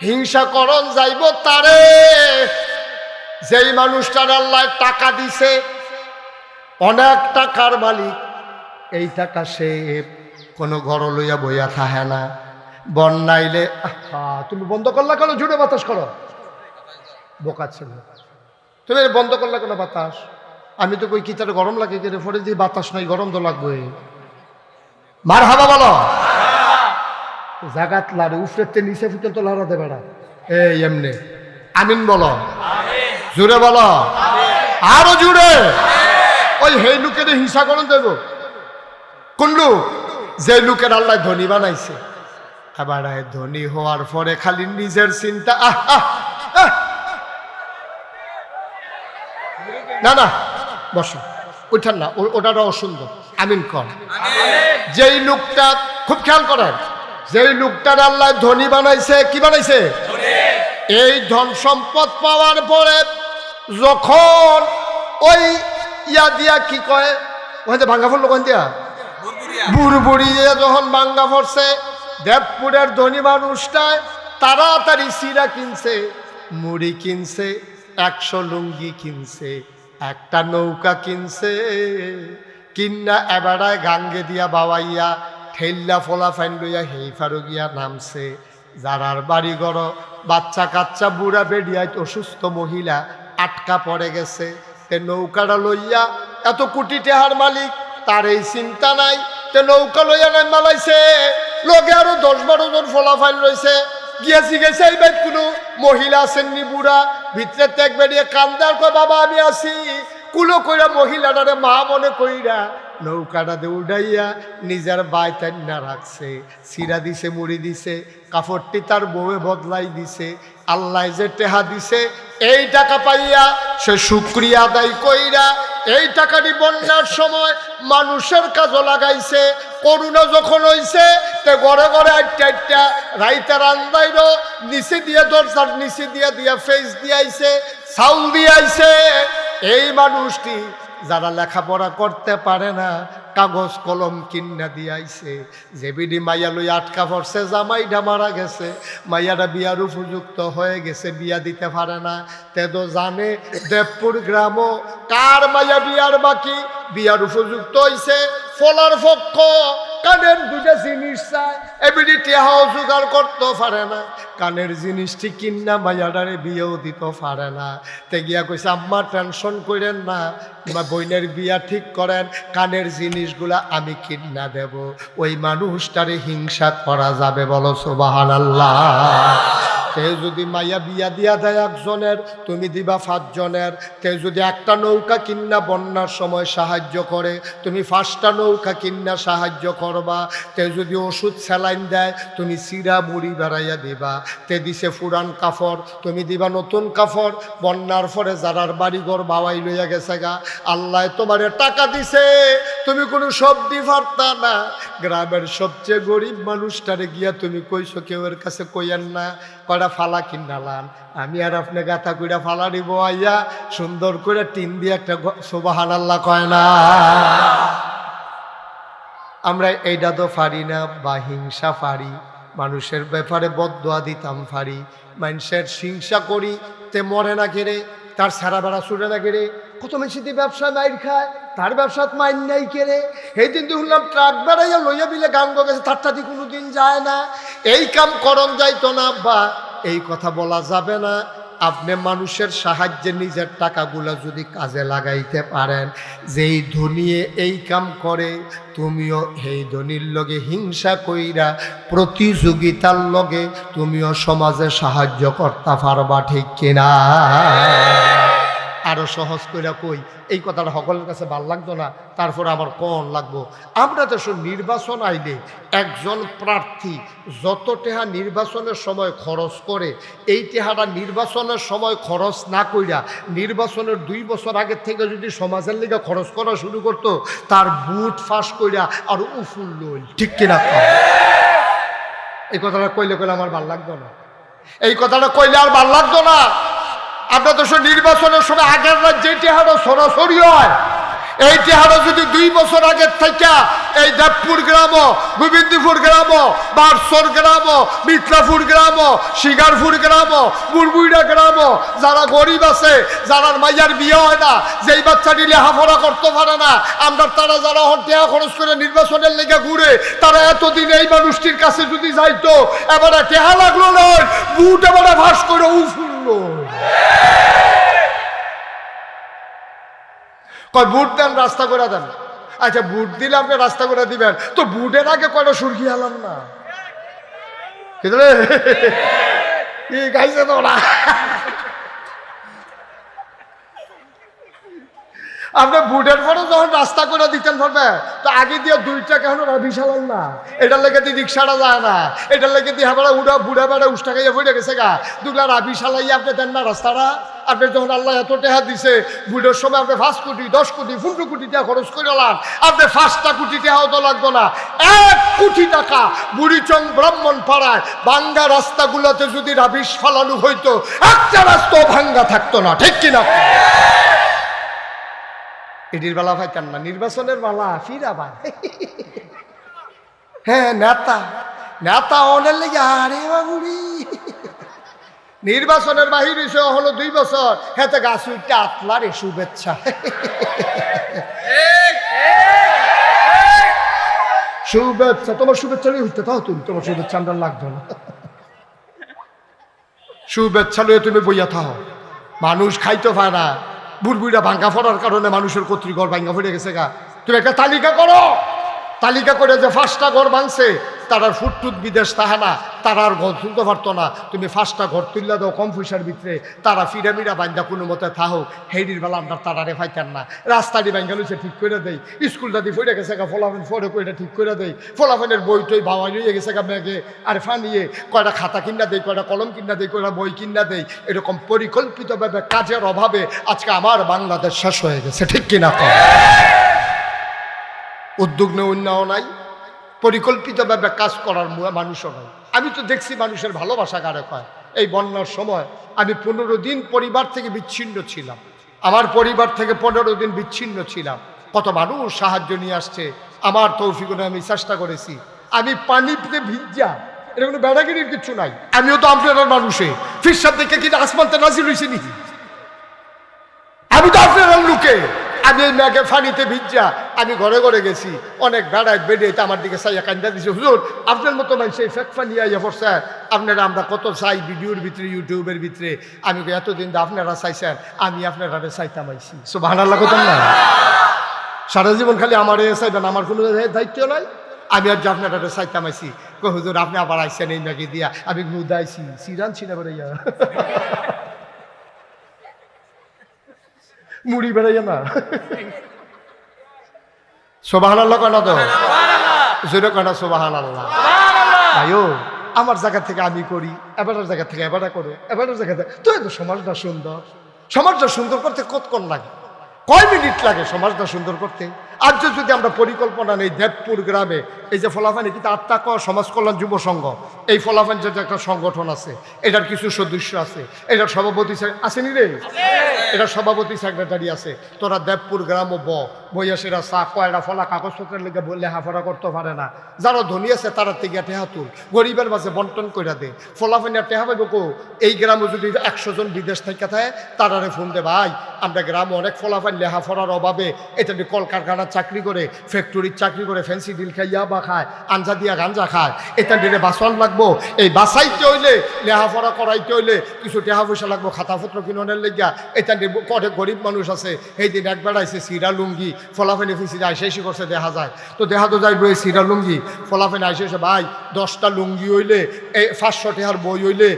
হিংসা করণ যাইব তারে যেই মানুষটার আল্লাহ টাকা দিছে, অনেক টাকার মালিক, এই টাকা সে কোনো ঘর লইয়া বইয়া থাহে না, বন্যাইলে তুমি বন্ধ করলা কেন? জুড়ে বাতাস করো, বোকা ছেলে, তুমি বন্ধ করলা কেন বাতাস? আমি তো কই কি তার গরম লাগে কে? ফলে যে বাতাস নাই, গরম তো লাগবে। মার হাবা বলো। জাগাত লারে উফরেতে নিচে পর্যন্ত লড়া দেবে না। এই এমনি আমিন বলো, জোরে বলো, আরো জোরে। ওই হেই লোকের হিংসা করুন দেব। কোন লোক? যে লোকের আল্লাহ ধনী বানাইছে, আবার ধনী হওয়ার পরে খালি নিজের চিন্তা। না না বসো, ওইটার না, ওটার অসুন্দর। আমিন কর। যেই লোকটা, খুব খেয়াল করেন, যেই লোকটার আল্লাহ ধনী বানাইছে, কি বানাইছে? এই ধন সম্পদ পাওয়ার পরে যখন ওই ইয়া দিয়া কি কয়, ওখানে ভাঙ্গা পড়লো, কোন দিয়া বুড়বুড়িয়ে যখন ভাঙ্গা পড়ছে, দেবপুরের ধনী মানুষটায় তাড়াতাড়ি সিরা কিনছে, মুড়ি কিনছে, 100 লুঙ্গি কিনছে, একটা নৌকা কিনছে, কিন্না এবারায় গাঙ্গে দিয়া বাবাইয়া ঠেল্লা ফোলা ফাইন লইয়া হেই ফারু গিয়া নামছে। যারার বাড়ি ঘর বাচ্চা কাচ্চা বুড়া বেডিয়ায় অসুস্থ মহিলা আটকা পড়ে গেছে, তে নৌকাটা লইয়া, এত কোটি টাকার মালিক, তার এই চিন্তা নাই, তে নৌকা লইয়া নাই মালাইছে। লোকে আরো 10-12 জন ফোলা ফাইল রয়েছে, গিয়েছি গেছে এই বাইক কোনো মহিলা আসেননি, বুড়া ভিতরে ত্যাগ বেরিয়ে কান্দার কয় বাবা আমি আসি, কুলো কইরা মহিলাটারে মা মনে কইরা নৌকাটা দিয়ে উঠাইয়া নিজের বাইতাই না রাখছে, সিরা দিছে, মুড়ি দিছে, কাপড়টি তার বউয়ে বদলাই দিছে। আল্লাহ যে টেহা দিছে, এই টাকা পাইয়া সে শুকরিয়া আদায় কইরা এই টাকাটি বন্যার সময় মানুষের কাজও লাগাইছে। করুণা যখন হইছে, তে ঘরে ঘরে আটটা রাইতে রান্দাইল নিচে দিয়ে, দরজার নিচে দিয়া ফেস দিয়াইছে, চাউল দিয়াইছে। এই মানুষটি যারা লেখাপড়া করতে পারে না, কাগজ কলম কিনা দিয়াইছে। যে বিডি মাইয়া লই আটকা পড়ছে, জামাইটা মারা গেছে, মাইয়াটা বিয়ার উপযুক্ত হয়ে গেছে, বিয়া দিতে পারে না। তেদ জানে দেবপুর গ্রামও কার মাইয়া বিয়ার বাকি, বিয়ার উপযুক্ত হইছে। ফলার পক্ষ কানের দুটা জিনিস চায়, এবিডি টেহাও জোগাড় করতে পারে না, কানের জিনিসটি কিনা মাইয়াটারে বিয়েও দিতে পারে না। তে গিয়া কইছে আম্মা টেনশন করেন না, বইনের বিয়া ঠিক করেন, কানের জিনিসগুলা আমি কিনা দেব। ওই মানুষটারে হিংসা করা যাবে? বলো সুবহানাল্লাহ। তে যদি মাইয়া বিয়া দিয়া দেয় 1 জনের, তুমি দিবা 5 জনের। তে যদি একটা নৌকা কিন্না বন্যার সময় সাহায্য করে, তুমি 5টা নৌকা কিন্না সাহায্য করবা। তে যদি ওষুধ স্যালাইন দেয়, তুমি চিরা মুড়ি বেড়াইয়া দিবা। তে দিছে পুরান কাপড়, তুমি দিবা নতুন কাপড়। বন্যার পরে যারার বাড়িঘর বাবাই লইয়া গেছে গা, আল্লাহ তোমারে টাকা দিছে, তুমি কোনো সবজি পারতা না। গ্রামের সবচেয়ে গরিব মানুষটারে গিয়া তুমি কইছো, কেউ এর কাছে কইয়েন না, কয়টা ফালা কিনালাম, আমি আর আপনি গাথা কইরা ফালা দিব আইয়া সুন্দর করে টিন দিয়ে একটা সুবহানাল্লাহ কয় না। আমরা এইটা তো পারি না, বা হিংসা পারি, মানুষের ব্যাপারে বদদোয়া দিতাম পারি, মানুষের হিংসা করি, তে মরে না কেড়ে, তার সারা বেড়া ছুটে না কেড়ে। কত মেশিতে ব্যবসায় মাইর খায়, তার ব্যবসাত মাইন নাই কেড়ে। এই দিন তো শুনলাম ট্রাক বেড়াইয়া লইয়া বিলে গান গেছে, তার টাতি কোনোদিন যায় না। এই কাম করণ যাইতো না, বা এই কথা বলা যাবে না। আপনি মানুষের সাহায্যে নিজের টাকাগুলা যদি কাজে লাগাইতে পারেন, যেই ধনিয়ে এই কাম করে, তুমিও এই ধনির লগে হিংসা কইরা প্রতিযোগিতার লগে তুমিও সমাজে সাহায্য করতে পারবা, ঠিক কিনা? আরো সহজ কইরা কই, এই কথাটা সকলের কাছে ভাল লাগতো না, তারপরে আমার কোন লাগবো। আমরা তো নির্বাচন আইলে একজন প্রার্থী যত টাকা নির্বাচনের সময় খরচ করে, এই টাকাটা নির্বাচনের সময় খরচ না কইরা নির্বাচনের 2 বছর আগের থেকে যদি সমাজের লিগে খরচ করা শুরু করতো, তার বুট ফাঁস কইরা আর উফুল লইল, ঠিক কিনা? এই কথাটা কইলে আমার ভাল লাগতো না, এই কথাটা কইলে আর ভাল লাগতো না। আমরা তো নির্বাচনের সময় আগের রাত যে টেহারা সরাসরি হয়, এই টেহারা যদি 2 বছর আগের থেকে এই দেবপুর গ্রাম, গোবিন্দপুর গ্রাম, বারসর গ্রাম, মিথলাপুর গ্রাম, শিকারপুর গ্রাম, বুড়বুইড়া গ্রাম, যারা গরিব আছে, যারা মাইয়ার বিয়ে হয় না, যেই বাচ্চাটি লেখাপড়া করতে পারে না, আমরা তারা যারা টেহা খরচ করে নির্বাচনের লেগে ঘুরে, তারা এতদিন এই মানুষটির কাছে যদি যাইতো, এবারে টেহা লাগলো নয়, বুট এবারে ভাস করে উফুললো। কয় বুট দেন, রাস্তা করে দেন। আচ্ছা বুট দিলে আপনি রাস্তা করে দিবেন, তো বুটের আগে কয়টা সুরকি আলাম না? কিন্তু কি গাইছে তোমরা? আপনি বুটের পরে যখন রাস্তা করে দিতেন পারবে তো আগে দিয়ে 2 টাকা এখন রাবি চালান না, এটার লেগে দিয়ে রিক্সাটা যায় না, এটার লেগে দিয়ে হাবাড়া উড়া বুড়া বেড়া উষ্টা খাইয়া পড়ে গেছে গা, দুগুলা রাবি চালাইয়া আপনি দেন না রাস্তাটা। আপনি যখন আল্লাহ এত টাকা দিছে বুটের সময় আপনি 5 কোটি 10 কোটি 15 কোটি টাকা খরচ করে লান, আপনি 5টা কোটি টাকাও তো লাগতো না, 1 কোটি টাকা বুড়িচং ব্রাহ্মণ পাড়ায় ভাঙ্গা রাস্তাগুলোতে যদি রাবিশ ফালানো হইতো একটা রাস্তাও ভাঙ্গা থাকতো না, ঠিক কিনা? এটির বেলা পাইতেন না, নির্বাচনের বেলা ফিরাবার। হ্যাঁ নেতা নেতা অনেক লেগে আরে বাবুরি নির্বাচনের বাহির হয়েছে হলো 2 বছর, হেতে গাছ উঠতে আতলারে শুভেচ্ছা। শুভেচ্ছা তোমার শুভেচ্ছা হইতে তাও তুমি তোমার শুভেচ্ছা আমরা লাগতো না। শুভেচ্ছা লয়ে তুমি বইয়া থাও, মানুষ খাইতে পায় না, বুড়বুড়া ভাঙ্গা ফোড়ার কারণে মানুষের কর্তৃঘর ভাঙ্গা ফিরে গেছে গা। তুমি একটা তালিকা করো, তালিকা করে যে 5টা ঘর ভাঙছে তার আর ফুটটুট বিদেশ তাহা না, তারা আর ঘর তুলতে পারতো না, তুমি 5টা ঘর তুললে দাও কম পয়সার ভিতরে, তারা ফিরামিরা বান্ধা কোনো মতে থাহো, হেডির বেলা আমরা তারা রে ফাইতেন না। রাস্তাটি ভাঙ্গা লইছে ঠিক করে দেয়, স্কুলটা দিয়ে ফিরে গেছে গা, ফলাফেন ফোরে কইটা ঠিক করে দেয়, ফলাফেনের বই টই বাবা নিয়ে গেছে গা ব্যাগে আর ফানিয়ে কয়টা খাতা কিনা দেয়, কয়টা কলম কিনা দেয়, কয়টা বই কিনা দেয়, এরকম পরিকল্পিতভাবে কাজের অভাবে আজকে আমার বাংলাদেশ শেষ হয়ে গেছে, ঠিক কিনা? উদ্যোগ নেওয়া নাই, পরিকল্পিতভাবে কাজ করার মানুষও নাই। আমি তো দেখছি মানুষের ভালোবাসা কারে হয়। এই বন্যার সময় আমি 15 দিন পরিবার থেকে বিচ্ছিন্ন ছিলাম, আমার পরিবার থেকে 15 দিন বিচ্ছিন্ন ছিলাম। কত মানুষ সাহায্য নিয়ে আসছে, আমার তৌফিকে আমি চেষ্টা করেছি। আমি পানিতে ভিজা, এটা কোনো বেড়াগিরির কিছু নাই, আমিও তো আপনার মানুষে ফিরসাদ দেখে কিনা আসমানতে নাজিল হয়েছে নাকি? আমি তো আপনার লোকে, আমি এই ম্যাগে ফানিতে ভিজা আমি ঘরে ঘরে গেছি, অনেক বেড়ায় বেড়ে আমার দিকে চাইয়া কান্দা দিছে, হুজুর আপনার মতো মানুষ এই ফেক ফানি আইয়া পড়ছে, আপনারা আমরা কত চাই ভিডিওর ভিতরে ইউটিউবের ভিতরে, আমি এতদিন আপনারা চাইছেন, আমি আপনারা চাইতাম আইছি। সুবহানাল্লাহ কত না, সারা জীবন খালি আমার চাইবেন, আমার কোনো দায়িত্ব নাই, আমি আর যে আপনারা চাইতাম আইছি। হুজুর আপনি আবার আইসেন এই ম্যাগে দিয়া, আমি গুদাইছি সিরান ছিনা বেড়াইয়া মুড়ি বেড়াইয়া না। সুবহানাল্লাহ কেন তো জোরে কেন সুবহানাল্লাহ। ভাইও আমার জায়গা থেকে আমি করি, এবারের জায়গা থেকে এবারটা করো, এবারের জায়গা থেকে তো এত সমাজটা সুন্দর, সমাজটা সুন্দর করতে কতক্ষণ লাগে, কয় মিনিট লাগে সমাজটা সুন্দর করতে? আজ যদি আমরা পরিকল্পনা নেই, দেবপুর গ্রামে এই যে ফলাফানি কিন্তু আত্মাক সমাজ কল্যাণ যুব সংঘ, এই ফলাফান যে একটা সংগঠন আছে, এটার কিছু সদস্য আছে, এটার সভাপতি আসেনি রে, এটার সভাপতি সেক্রেটারি আছে। তোরা দেবপুর গ্রামও বইয়াসেরা চা কয়টা ফলা কাগজপত্রের লেগে লেখাপড়া করতে পারে না, যারা ধনী আছে তারা থেকে টেহা তুল, গরিবের মাঝে বন্টন করে দে, ফলাফানিয়া টেহা পাইব কো? এই গ্রামে যদি 100 জন বিদেশ থেকে থাকে তারারে ফোন দে, ভাই আমরা গ্রামে অনেক ফলাফান লেখাপড়ার অভাবে এটা কলকারখানার চাকরি করে, ফ্যাক্টরির চাকরি করে, ফ্যান্সি ডিল খাইয়া বা খায়, আঞ্জা দিয়া গাঞ্জা খায়, এটা দিলে বাঁচান লাগবো, এই বাঁচাইতে হইলে লেখাপড়া করাইতে হইলে কিছু টাকা পয়সা লাগবো, খাতাপত্র কিনের লেগিয়া এটা কটে গরিব মানুষ আছে, সেই দিন একবার আইসে সিরা লুঙ্গি ফলাফেনে ফিসিরা আইসে করছে দেখা যায়, তো দেখা তো যাইব এই সিরা লুঙ্গি ফলাফেনে আইসে ভাই 10টা লুঙ্গি হইলে, এই 500 টাকার বই হইলে,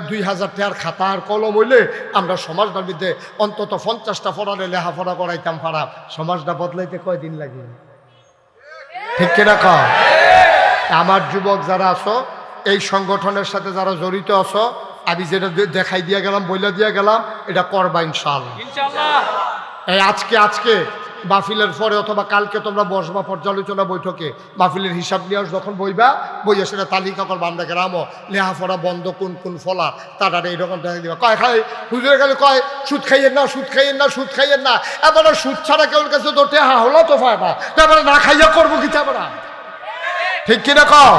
2000 টাকার খাতা আর কলম হইলে আমরা সমাজটার মধ্যে অন্তত 50টা ফরারে লেখাপড়া করাইতাম পারা, সমাজটা বদলাইতে কয়দিন লাগে, ঠিক কিনা কও? আমার যুবক যারা আছো, এই সংগঠনের সাথে যারা জড়িত আছো, আমি যেটা দেখাই দিয়া গেলাম, বইলা দিয়া গেলাম, এটা করবা ইনশাআল্লাহ। এই আজকে মাহফিলের পরে অথবা কালকে তোমরা বসবা পর্যালোচনা বৈঠকে, মাহফিলের হিসাব নিয়ে যখন বইয়া সেটা তালিকা করবা, আমরা গ্রামও লেহাপড়া বন্ধ কোন কোন ফলা তারা এইরকম দেখা দিবা। কয় খাই হুজুরের কাছে কয় সুদ খাইয়েন না, সুদ খাইয়েন না, সুদ খাইয়েন না, এবারে সুদ ছাড়া কেউ কাছে তো টেহা হলো তো পায় না, এবারে না খাইয়া করবো কি আমরা, ঠিক কিনা কও?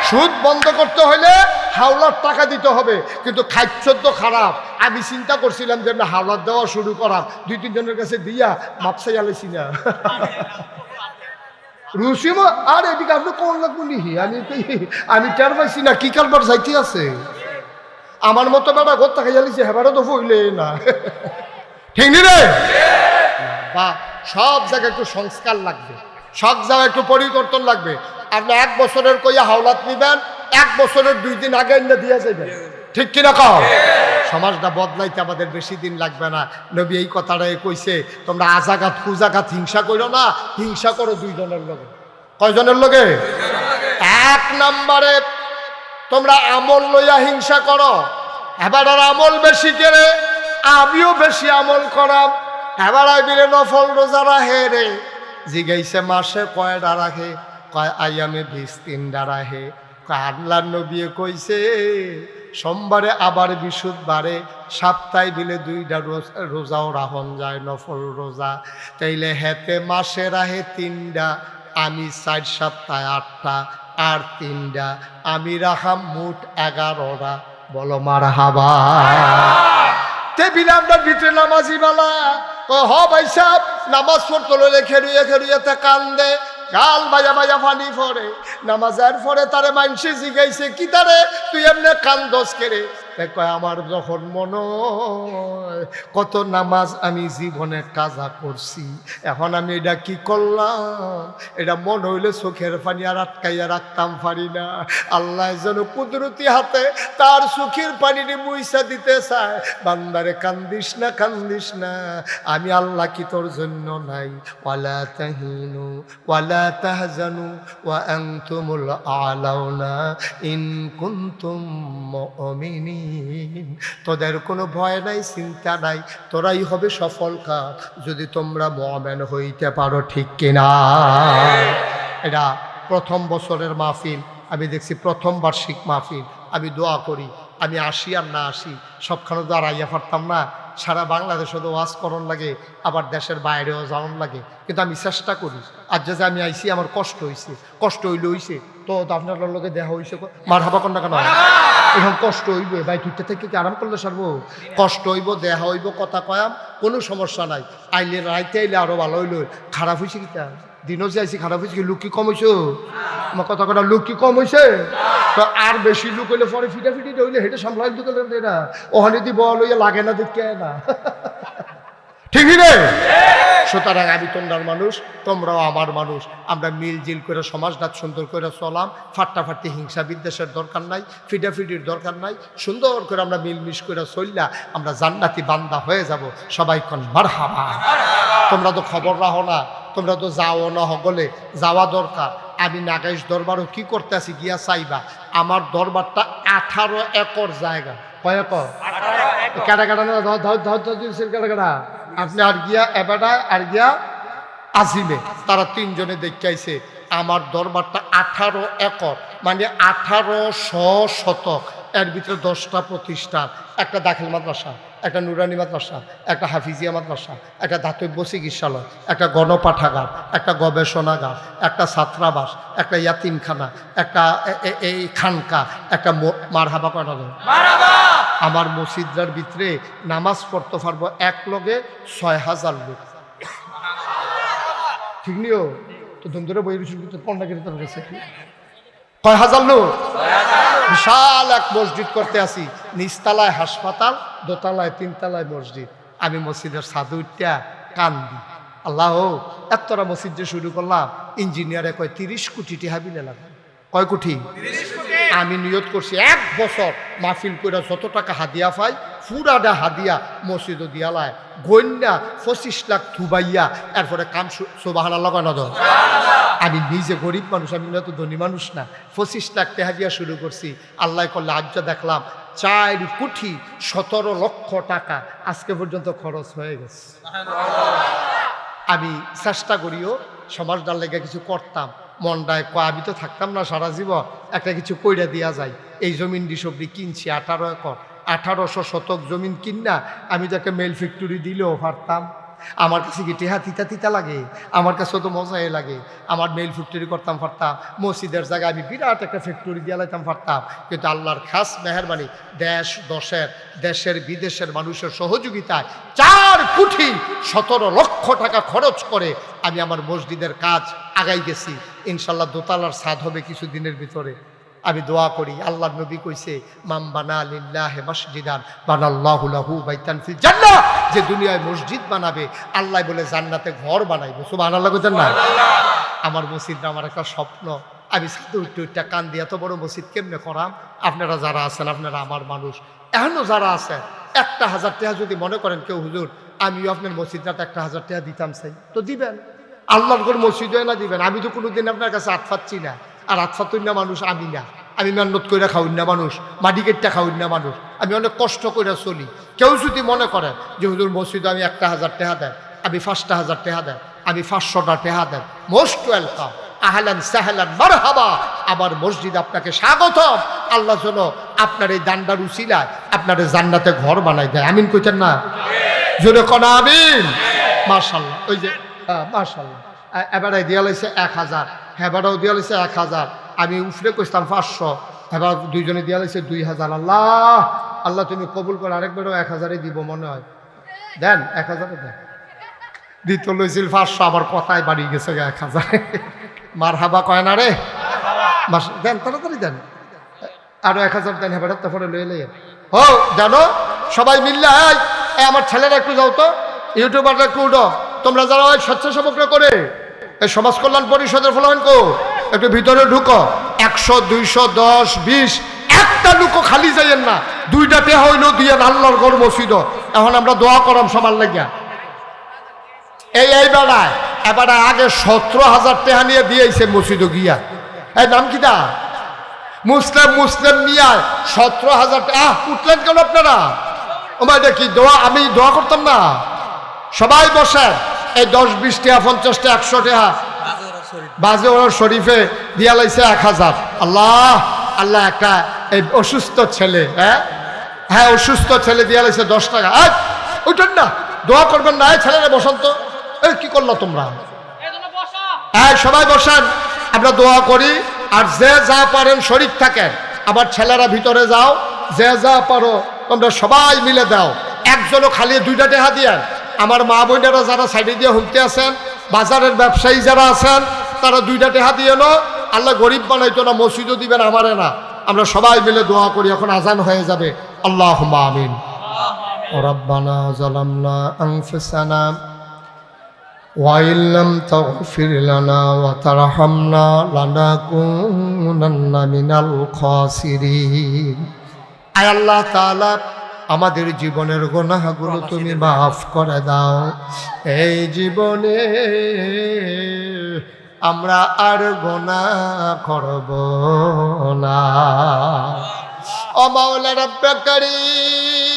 সুদ বন্ধ করতে হলে হাওলার টাকা দিতে হবে, কিন্তু খাদ্য তো খারাপ। আমি চিন্তা করছিলাম যে আমরা হাওলার দেওয়া শুরু করাম, 2-3 জনের কাছে দিয়া মাপসাই আলেছি না রুসিমা, আর এদিকে আপনি কোন লাগবো নিহি, আমি টের পাইছি না কি কারবার যাইতে আছে, আমার মতো বেটা ঘর টাকা জ্বালিয়েছে, হেবারও তো ফইলে না, ঠিক নি রে? বা সব জায়গায় একটু সংস্কার লাগবে, সব জায়গায় একটু পরিবর্তন লাগবে। আপনি 1 বছরের কইয়া হাওলাত নিবেন, 1 বছরের 2 দিন আগে এনে দিয়ে যাবেন, ঠিক কিনা কও? সমাজটা বদলাইতে আমাদের বেশি দিন লাগবে না। নবী এই কথাটাই কইছে, তোমরা আজাগাত কুজাগাত হিংসা করো না, হিংসা করো 2 জনের লগে। কয়জনের লগে? 1 নম্বরে তোমরা আমল লইয়া হিংসা করো। এবার আর আমল বেশি করে আমিও বেশি আমল করাম। এবার আইবিরে নফল রোজা রাখে রে, জিগাইছে মাসে কয়টা রাখে? কয় আইয়ামে 20-3টা রাখে। আল্লাহর নবী কইছে সোমবারে আবার বিশুদ্ধবারে সপ্তাহে বিলে 2টা রোজাও রাখন যায়, নফল রোজা। তাইলে হেতে মাসে রাহে 3টা, আমি 4 সপ্তাহে 8টা, আর 3টা আমি রাখাম, মোট 11টা। বলো মারহাবা। টেবিলে আমরা ভিতরে নামাজি বালা হ ভাই সাহেব, নামাজ পড়তে লইলে খেরুয়ে খেরুয়েতে কান্দে, গাল বাজা বাজা ফানি ফরে। নামাজের পরে তারে মানসি জিগাইছে, কি তারে তুই এমনি কান্দস কেরে? কয় আমার যখন মনে হয় কত নামাজ আমি জীবনে কাজা করছি, এখন আমি এটা কি করলাম, এটা মনে হইলে চোখের পানি আর আটকাইয়া রাখতাম পারি না। আল্লাহ যেন কুদরতি হাতে তার চোখের পানিটি মুইসা দিতে চায়। বান্দারে কান্দিস না, কান্দিস না, আমি আল্লাহ কি তোর জন্য নাই? ওয়ালা তাহিনু ওয়ালা তাহজানু ওয়া আনতুমুল আলাউনা ইন কুনতুম মুমিনিন। তোদের কোনো ভয় নাই, চিন্তা নাই, তোরাই হবে সফল কাজ যদি তোমরা মুমিন হইতে পারো, ঠিক কিনা? এটা প্রথম বছরের মাহফিল, আমি দেখছি প্রথম বার্ষিক মাহফিল। আমি দোয়া করি আমি আসি আর না আসি, সবখানে তো আর আইয়া পারতাম না। সারা বাংলাদেশে তো ওয়াজ করণ লাগে, আবার দেশের বাইরেও যাওয়ান লাগে, কিন্তু আমি চেষ্টা করি। আর যে আমি আইসি আমার কষ্ট হয়েছে, কষ্ট হইলে হইছে তো আপনার লোকে দেখা হয়েছে, মার হাবা কন্যা কেন? এখন কষ্ট হইব ভাই, তুইটা থেকে কি আরাম করলে সারবো? কষ্ট হইব, দেখা হইব, কথা কয়াম, কোনো সমস্যা নাই। আইলে রাইতে আইলে আরো ভালো হইল। খারাপ হয়েছে কিটা দিনও যে আইসি, খারাপ হয়েছে কি? লোক কি কম হয়েছে? আমার কথা কথা লোক কি কম হয়েছে? তো আর বেশি লোক হইলে পরে ফিটাফিটি হইলে হেঁটে সামলাই দিতে না, ওখানে দি বল হইয়া লাগে না, দেখে না, ঠিক রে? সুতরাং আমি তোমরার মানুষ, তোমরাও আমার মানুষ। আমরা মিলজিল করে সমাজটা সুন্দর করে চলাম। ফাট্টাফাট্টি হিংসা বিদ্বেষের দরকার নাই, ফিটাফিটির দরকার নাই। সুন্দর করে আমরা মিলমিশ করে চললা আমরা জান্নাতি বান্দা হয়ে যাব। সবাই কোন মারহাবা। তোমরা তো খবর রাখো না, তোমরা তো যাও না, হগলে যাওয়া দরকার। আমি নাগাইশ দরবারও কি করতে আছি গিয়া চাইবা। আমার দরবারটা 18 একর জায়গা। কয় একর? কাটা কাটা না, কাটা কাটা। আপনি আর গিয়া এবাডা আর গিয়া আজিমে, তারা 3 জনে দেখে আইছে। আমার দরবারটা 18 একর, মানে 1800 শতক। এর ভিতরে 10টা প্রতিষ্ঠান, একটা দাখিল মাদ্রাসা, একটা নুরানি মাদ্রাসা, একটা হাফিজিয়া মাদ্রাসা, একটা দাতব্য চিকিৎসালয়, একটা গণপাঠাগার, একটা গবেষণাগার, একটা ছাত্রাবাস, একটা ইয়াতিমখানা, একটা এই খানকা, একটা মারহাবা করা যায়। আমার মসজিদার ভিতরে নামাজ পড়তে পারবো এক লগে 6000 লোক, ঠিক নিও তো? ধুম ধরে বই কন্যাগিরি তোর কাছে কয় হাজার লোক? বিশাল এক মসজিদ করতে আসি। নিচতলায় হাসপাতাল, দোতলায় 3তলায় মসজিদ। আমি মসজিদের ছাদে উঠা কান্দি, আল্লাহ এতটা মসজিদ যে শুরু করলাম, ইঞ্জিনিয়ারে কয় 30 কোটি টাকা বিলে লাগে। কয় কোটি? আমি নিয়ত করছি 1 বছর মাহফিল করে যত টাকা হাদিয়া পাই পুরাটা হাদিয়া মসজিদও দিয়ালায় গন্যা 25 লাখ থুবাইয়া এরপরে কাম সুবহানাল্লাহ কয় না তো? আমি নিজে গরিব মানুষ, আমি তো ধনী মানুষ না। 25 লাখ টাকা দিয়া শুরু করছি। আল্লাহ করলে আজ দেখলাম 4 কোটি 17 লক্ষ টাকা আজকে পর্যন্ত খরচ হয়ে গেছে। আমি চেষ্টা করিও সমাজটার লেগে কিছু করতাম। মনটায় কয় আমি তো থাকতাম না সারা জীবন, একটা কিছু কইরা দিয়া যায়। এই জমিন ডিসবরি কিনছি 18 একর, 1800 শতক জমিন কিনা আমি তো একটা মেল ফ্যাক্টরি দিলেও পারতাম। আমার কাছে কি টেহা তিতা তিতা লাগে? আমার কাছে তো মজাই লাগে। আমার মেল ফ্যাক্টরি করতাম পারতাম, মসজিদের জায়গায় আমি বিরাট একটা ফ্যাক্টরি দিয়ে লাইতাম পারতাম। কিন্তু আল্লাহর খাস মেহেরবানি, দেশের বিদেশের মানুষের সহযোগিতায় 4 কোটি 17 লক্ষ টাকা খরচ করে আমি আমার মসজিদের কাজ আগাই গেছি। ইনশাল্লাহ দোতলার ছাদ হবে কিছুদিনের ভিতরে। আমি দোয়া করি, আল্লাহর নবী কইছে মাম বানা লিল্লাহি মাসজিদান বানাল্লাহু লাহু বাইতান ফিল জান্নাহ। যে দুনিয়ায় মসজিদ বানাবে আল্লাহ বলে জান্নাতে ঘর বানাইবে। সুবহানাল্লাহ কইতেন না? আমার মসজিদটা আমার একটা স্বপ্ন। আমি সাথে উঠতে উঠতে কান দিয়ে এত বড় মসজিদ কেমনে করাম? আপনারা যারা আছেন আপনারা আমার মানুষ, এখনো যারা আছেন 1,000 টাকা যদি মনে করেন কেউ হুজুর আমিও আপনার মসজিদটাতে 1,000 টাকা দিতাম চাই, তো দিবেন। আল্লাহর ঘর মসজিদে না দিবেন। আমি তো কোনোদিন আপনার কাছে আতফাচ্ছি না, আর আতফাতুন না মানুষ আমি না। আমি মেহনত করে খাউন না মানুষ, মাটি কেটটা খাউন না মানুষ। আমি অনেক কষ্ট করে চলি। কেউ যদি মনে করে যে হুজুর মসজিদে আমি 1,000 টাকা দেয়, আমি 5,000 টাকা দেয়, আমি 500টা টাকা দেয়, মোস্ট ওয়েলকাম, আহলান সাহলান মারহাবা, আমার মসজিদ আপনাকে স্বাগতম। আল্লাহ যেন আপনার এই দান্ডার উসিলায় আপনার জান্নাতে ঘর বানাই দেয়। আমিন কইতেন না? জোরে কোন আমিন। মাশাআল্লাহ। ওই যে মাশাআল্লাহ, এবারে দিয়া লাইছে 1,000, হেবারও দিয়া লাইছে 1,000, আমি উফরে কইতাম 500, এবার দুইজনে দিয়া লাইছে 2,000। আল্লাহ আল্লাহ তুমি কবুল করো। আরেকবারও 1,000-ই দিব মনে হয়। দেন 1,000 দেন। দিত লইছিল 500, আবার কথায় বাড়ি গেছে 1,000। মারহাবা কয় না রে? দেন তাড়াতাড়ি দেন, আরো 1,000 দেন। হেবার তারপরে লয়ে লইয়ে হো জানো সবাই মিললে। আমার ছেলেরা একটু যাও তো, ইউটিউবাররা একটু উঠো। তোমরা যারা ওই স্বেচ্ছাসেবকরা করে এই সমাজ কল্যাণ পরিষদের ফলাফলকো একটু ভিতরে ঢুকো। 100, 200, 10, 20 একটা লুকো খালি যাইয়েন না। 2টা টেহা হইল দিয়ে আল্লাহর ঘর মসজিদ। এখন আমরা দোয়া করাম সবার লাগিয়া। এই বেড়ায় এবার আগে 17,000 টাকা নিয়ে দিয়েছে মসজিদে গিয়া। এই নাম কি দা? মুসলিম নিয়ে 17,000 টাকা। উঠলেন কেন আপনারা? ওমা এটা কি দোয়া? আমি দোয়া করতাম না? সবাই বসে। এই 10, 20 টাকা, 50 টাকা, 100 টাকা বাজে ওর শরীফে দিয়া লাইছে 1,000। আল্লাহ আল্লাহ, একটা এই অসুস্থ ছেলে, হ্যাঁ অসুস্থ ছেলে দিয়া লাইছে 10 টাকা। উঠেন না, দোয়া করবেন না। এই ছেলেরা বসন্ত, এই কি করলো তোমরা? হ্যাঁ সবাই বসেন, আমরা দোয়া করি। আর যে যা পারেন শরীক থাকেন। আবার ছেলেরা ভিতরে যাও, যে যা পারো তোমরা সবাই মিলে দাও। একজনও খালি 2টা টাকা দিয়ে। আমার মা বোনেরা যারা সাইডে দিয়ে হুমতে আছেন, বাজারের ব্যবসায়ী যারা আছেন, তারা 2টা টাকা দিয়ে নো। আল্লাহ গরিব বানাইতো না, মসজিদও দিবেন আমারে না। আমরা সবাই মিলে দোয়া করি। এখন আজান হয়ে যাবে। আল্লাহুম্মা আমিন। রাব্বানা যালামনা আনফুসানা ওয়া ইল্লাম তাগফির লানা ওয়া তারহামনা লানাকুনান্না মিনাল খাসিরিন। আয় আল্লাহ তাআলা, আমাদের জীবনের গুনাহগুলো তুমি মাফ করে দাও। এই জীবনে আমরা আর গুনাহ করব না। ও মাওলা রব্বে কারীম,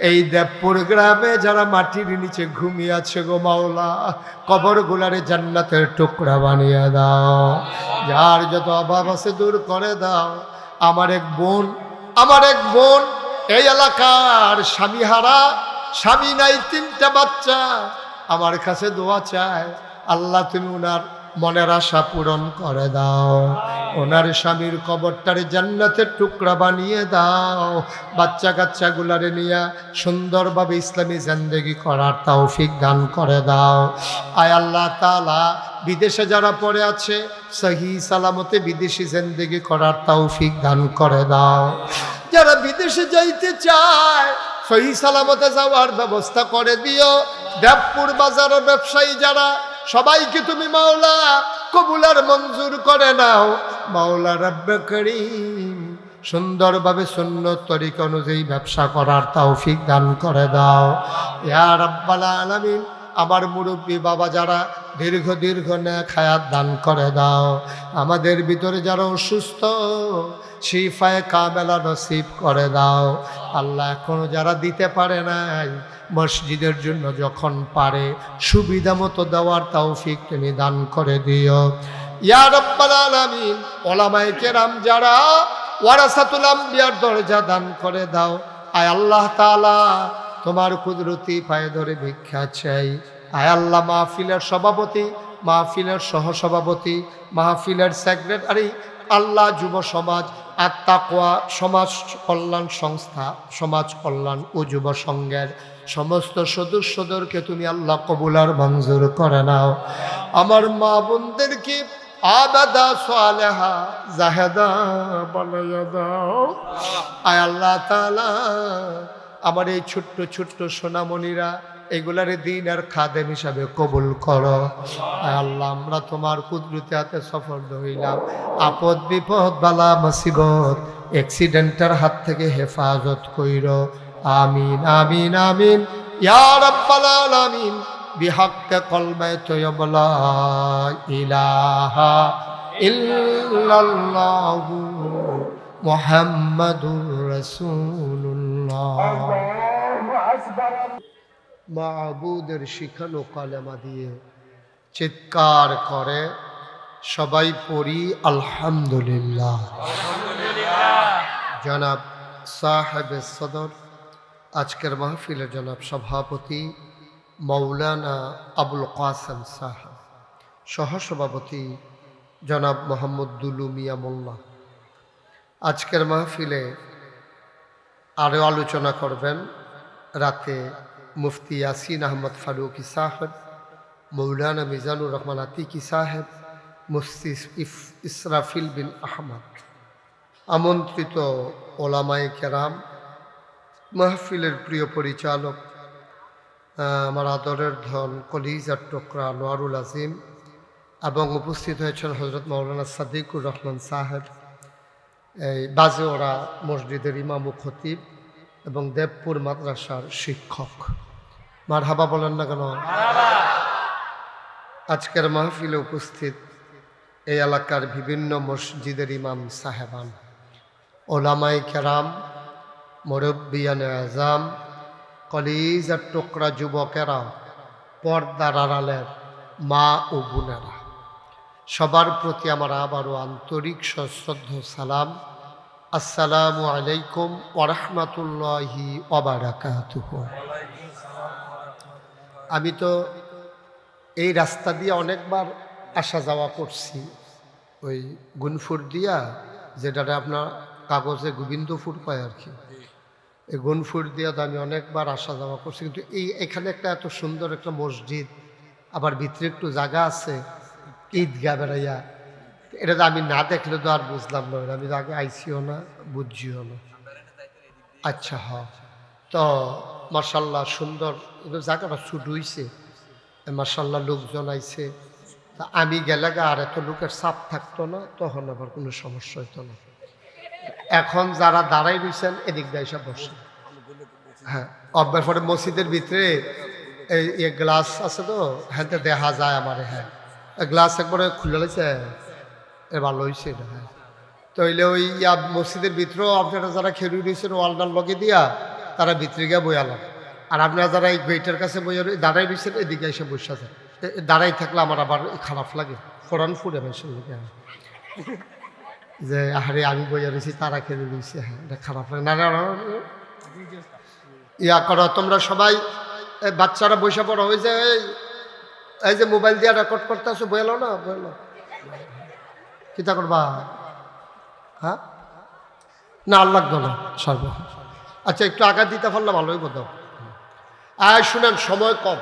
এই দেবপুর গ্রামে যারা মাটির নিচে ঘুমিয়ে আছে গো মাওলা, কবরগুলারে জান্নাতের টুকরা বানিয়ে দাও। যার যত অভাব আছে দূর করে দাও। আমার এক বোন এই এলাকার স্বামীহারা, স্বামী নাই, 3টা বাচ্চা, আমার কাছে দোয়া চায়। আল্লাহ তুমি ওনার মনের আশা পূরণ করে দাও। ওনার স্বামীর কবরটারে জান্নাতের টুকরা বানিয়ে দাও। বাচ্চা কাচ্চাগুলারে নিয়ে সুন্দরভাবে ইসলামী জিন্দেগি করার তৌফিক দান করে দাও। আয় আল্লাহ তাআলা, বিদেশে যারা পড়ে আছে সহি সালামতে বিদেশি জিন্দেগি করার তৌফিক দান করে দাও। যারা বিদেশে যাইতে চায় সহি সালামতে যাওয়ার ব্যবস্থা করে দিও। দেবপুর বাজারের ব্যবসায়ী যারা, সবাইকে তুমি মাওলা কবুল আর মঞ্জুর করে নাও। মাওলা রব্বে করিম, সুন্দরভাবে সুন্নত তরিকা অনুযায়ী ব্যবসা করার তৌফিক দান করে দাও ইয়া রাব্বাল আলামিন। আমার মুরব্বী বাবা যারা দীর্ঘ নেক হায়াত দান করে দাও। আমাদের ভিতরে যারা অসুস্থ শিফায়ে কামেলা নসিব করে দাও। আল্লাহ এখনো যারা দিতে পারে নাই, মসজিদের জন্য যখন পারে সুবিধা মতো দেওয়ার তৌফিক তুমি দান করে দিও ইয়া রাব্বাল আলামিন। ওলামায়ে কেরাম যারা ওয়ারাসাতুল আম্বিয়ার দরজা দান করে দাও। আয় আল্লাহ তাআলা, তোমার কুদরতি পায়ে ধরে ভিক্ষা চাই। আয় আল্লাহ, মাহফিলের সভাপতি, মাহফিলের সহসভাপতি, মাহফিলের সেক্রেটারি, আল্লাহ যুব সমাজ আত-তাকওয়া সমাজ কল্যাণ সংস্থা, সমাজ কল্যাণ ও যুব সংঘের সমস্ত সদস্যদেরকে তুমি আল্লাহ কবুল আর মঞ্জুর করে নাও। আমার মা বোনদেরকে আবাদা সালেহা জাহেদা বানাইয়া দাও। আয় আল্লাহ তাআলা, আমার এই ছোট্ট ছোট্ট সোনামণিরা এগুলারে দিনের খাদেম হিসাবে কবুল করো। আল্লাহ আমরা তোমার কুদরতি হাতে সফল হইলাম। আপদ বিপদ বালা মুসিবত অ্যাক্সিডেন্টের হাত থেকে হেফাজত কইরো। আমিন আমিন আমিন ইয়া রাব্বাল আলামিন। বিহাক্কে কলমে তৈয়ব লা ইলাহা ইল্লাল্লাহু মুহাম্মাদুর রাসূলুল্লাহ। মাবুদের শিখানো কালেমা দিয়ে চিৎকার করে সবাই পড়ি আলহামদুলিল্লাহ। জনাব সাহেব সদর, আজকের মাহফিলের জনাব সভাপতি মৌলানা আবুল কাসেম সাহেব, সহসভাপতি জনাব মোহাম্মদ দুলু মিয়া মোল্লা। আজকের মাহফিলে আরও আলোচনা করবেন রাতে মুফতি ইয়াসিন আহমদ ফারুকি সাহেব, মৌলানা মিজানুর রহমান আতিকি সাহেব, মুফতি ইসরাফিল বিন আহমদ, আমন্ত্রিত ওলামায়ে কেরাম, মাহফিলের প্রিয় পরিচালক আমার আদরের ধন কলিজার টুকরা নোয়ারুল আজিম, এবং উপস্থিত হয়েছেন হজরত মৌলানা সাদিকুর রহমান সাহেব, এই বাজেওরা মসজিদের ইমাম ও খতিব এবং দেবপুর মাদ্রাসার শিক্ষক। মারহাবা বলেন না কেন? আজকের মাহফিলে উপস্থিত এই এলাকার বিভিন্ন মসজিদের ইমাম সাহেবান, ওলামায়ে কেরাম, মুরব্বিয়ানে আযাম, কলিজার টুকরা যুবকেরা, পর্দার আড়ালের মা ও বোনেরা, সবার প্রতি আমার আবারও আন্তরিক সশ্রদ্ধ সালাম। আসসালামু আলাইকুম ওয়া রাহমাতুল্লাহি ওয়া বারাকাতুহু। আমি তো এই রাস্তা দিয়ে অনেকবার আসা যাওয়া করছি, ওই গুনফুর দিয়া, যেটাতে আপনার কাগজে গোবিন্দপুর পায় আর কি, এই গুনফুর দিয়া তো আমি অনেকবার আসা যাওয়া করছি। কিন্তু এখানে একটা এত সুন্দর একটা মসজিদ, আবার ভিতরে একটু জায়গা আছে ঈদগাহ বেড়াইয়া, এটা তো আমি না দেখলে তো আর বুঝলাম না, আমি তো আগে আইসিও না বুঝছিও না। আচ্ছা হ্যাঁ, তো মার্শাল্লাহ সুন্দর জায়গাটা ছুট হইছে, মার্শাল্লাহ লোকজন আইছে। তা আমি গেলে আর এত লোকের চাপ থাকতো না, তখন আবার কোনো সমস্যা হইতো না। এখন যারা দাঁড়াই রয়েছেন এদিক দিয়ে এসে বসে, হ্যাঁ অব্যার পরে মসজিদের ভিতরে এই গ্লাস আছে তো, হ্যাঁ দেখা যায় আমার, হ্যাঁ গ্লাস একবারে খুলে লাগছে, ভালো হয়েছে এটা। হ্যাঁ তো হইলে ওই মসজিদের ভিতরেও আপনারা যারা খেলু রয়েছেন ওয়ালডার লগে দিয়া, তারা ভিতরে গিয়ে বইয়ালাম। আর আপনারা যারা এই গেটের কাছে বইয়া দাঁড়াই রয়েছেন এদিকে এসে বসে যায়। দাঁড়াই থাকলে আমার আবার খারাপ লাগে, ফোরান ফুডে মানুষের লোকে যে আরে আমি বইয়া রয়েছি তারা খেলে রয়েছে, হ্যাঁ এটা খারাপ লাগে না। ইয়া করো তোমরা সবাই, বাচ্চারা বসে পড়ো, ওই যে এই যে মোবাইল দিয়ে রেকর্ড করতে আসো, বইলো না বইলো কিতা করবা, হ্যাঁ না আল্লাহ না সর্ব। আচ্ছা একটু আঘাত দিতে পারলে ভালোই বোধ। আর শুনেন, সময় কম,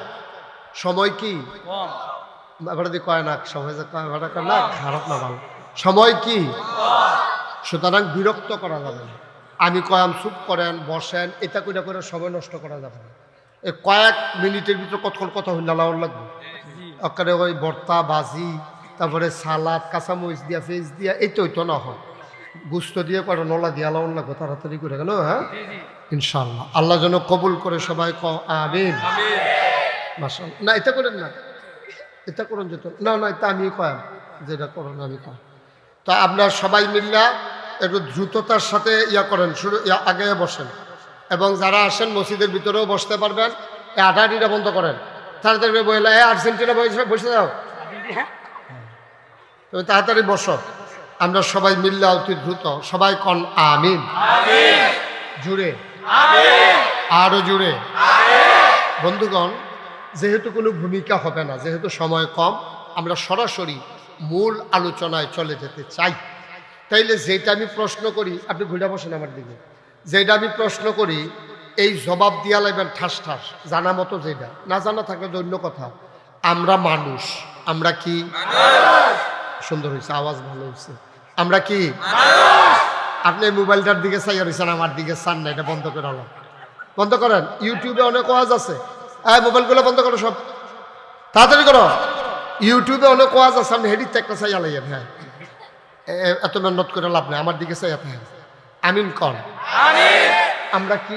সময় কি এবারে দিয়ে কয় না, সময় যে না খারাপ না ভালো, সময় কি, সুতরাং বিরক্ত করা যাবে না। আমি কয়াম চুপ করেন বসেন এটা করে সময় নষ্ট করা যাবে না। এই কয়েক মিনিটের ভিতরে কতক্ষণ কথা হইলে লাগবে, ওখানে ওই ভর্তা বাজি, তারপরে সালাদ কাঁচামরিচ দিয়া ফেস দিয়া এই তো হইতো না হয়, গুস্ত দিয়ে কয়টা নলা দিয়া লাউন লাগবে তাড়াতাড়ি করে গেল। হ্যাঁ ইনশাল্লাহ আল্লাহ যেন কবুল করে, সবাই আমিন। মাশাআল্লাহ না এটা করেন না, এটা করুন যেত না, না এটা আমি কয়াম, যেটা করুন আমি কয়াম। তা আপনার সবাই মিল্লা একটু দ্রুততার সাথে ইয়া করেন, শুরু আগে বসেন, এবং যারা আসেন মসজিদের ভিতরেও বসতে পারবেন। এই আটাআটিটা বন্ধ করেন, তাড়াতাড়ি বইলে আর্জেন্টিনা বসে যাও, তুমি তাড়াতাড়ি বসো। আমরা সবাই মিল্লা অতি দ্রুত সবাই কন আমিন, জুড়ে আরো জুড়ে। বন্ধুগণ, যেহেতু কোনো ভূমিকা হবে না, যেহেতু সময় কম, আমরা সরাসরি মূল আলোচনায় চলে যেতে চাই। তাইলে যেটা আমি প্রশ্ন করি, আপনি ঘুরে বসেন আমার দিকে, যেটা আমি প্রশ্ন করি এই জবাব দিয়া লাগবেন ঠাস ঠাস, জানা মতো, যেটা না জানা থাকলে অন্য কথা। আমরা মানুষ, আমরা কি সুন্দর হয়েছে, আওয়াজ ভালো হয়েছে, আমরা কি আপনি মোবাইলটার দিকে চাইয়া রয়েছেন, আমার দিকে চান না, এটা বন্ধ করে হলাম, বন্ধ করেন। ইউটিউবে অনেক ওয়াজ আছে, মোবাইলগুলো বন্ধ করো সব, তাড়াতাড়ি করো। ইউটিউবে অনেক ওয়াজ আছে, আপনি হেডিতে একটা চাই আলাইয়েন। হ্যাঁ, এত মেহনত করে লাভ নেই, আমার দিকে চাই আপনি। আমিন কন। আমরা কি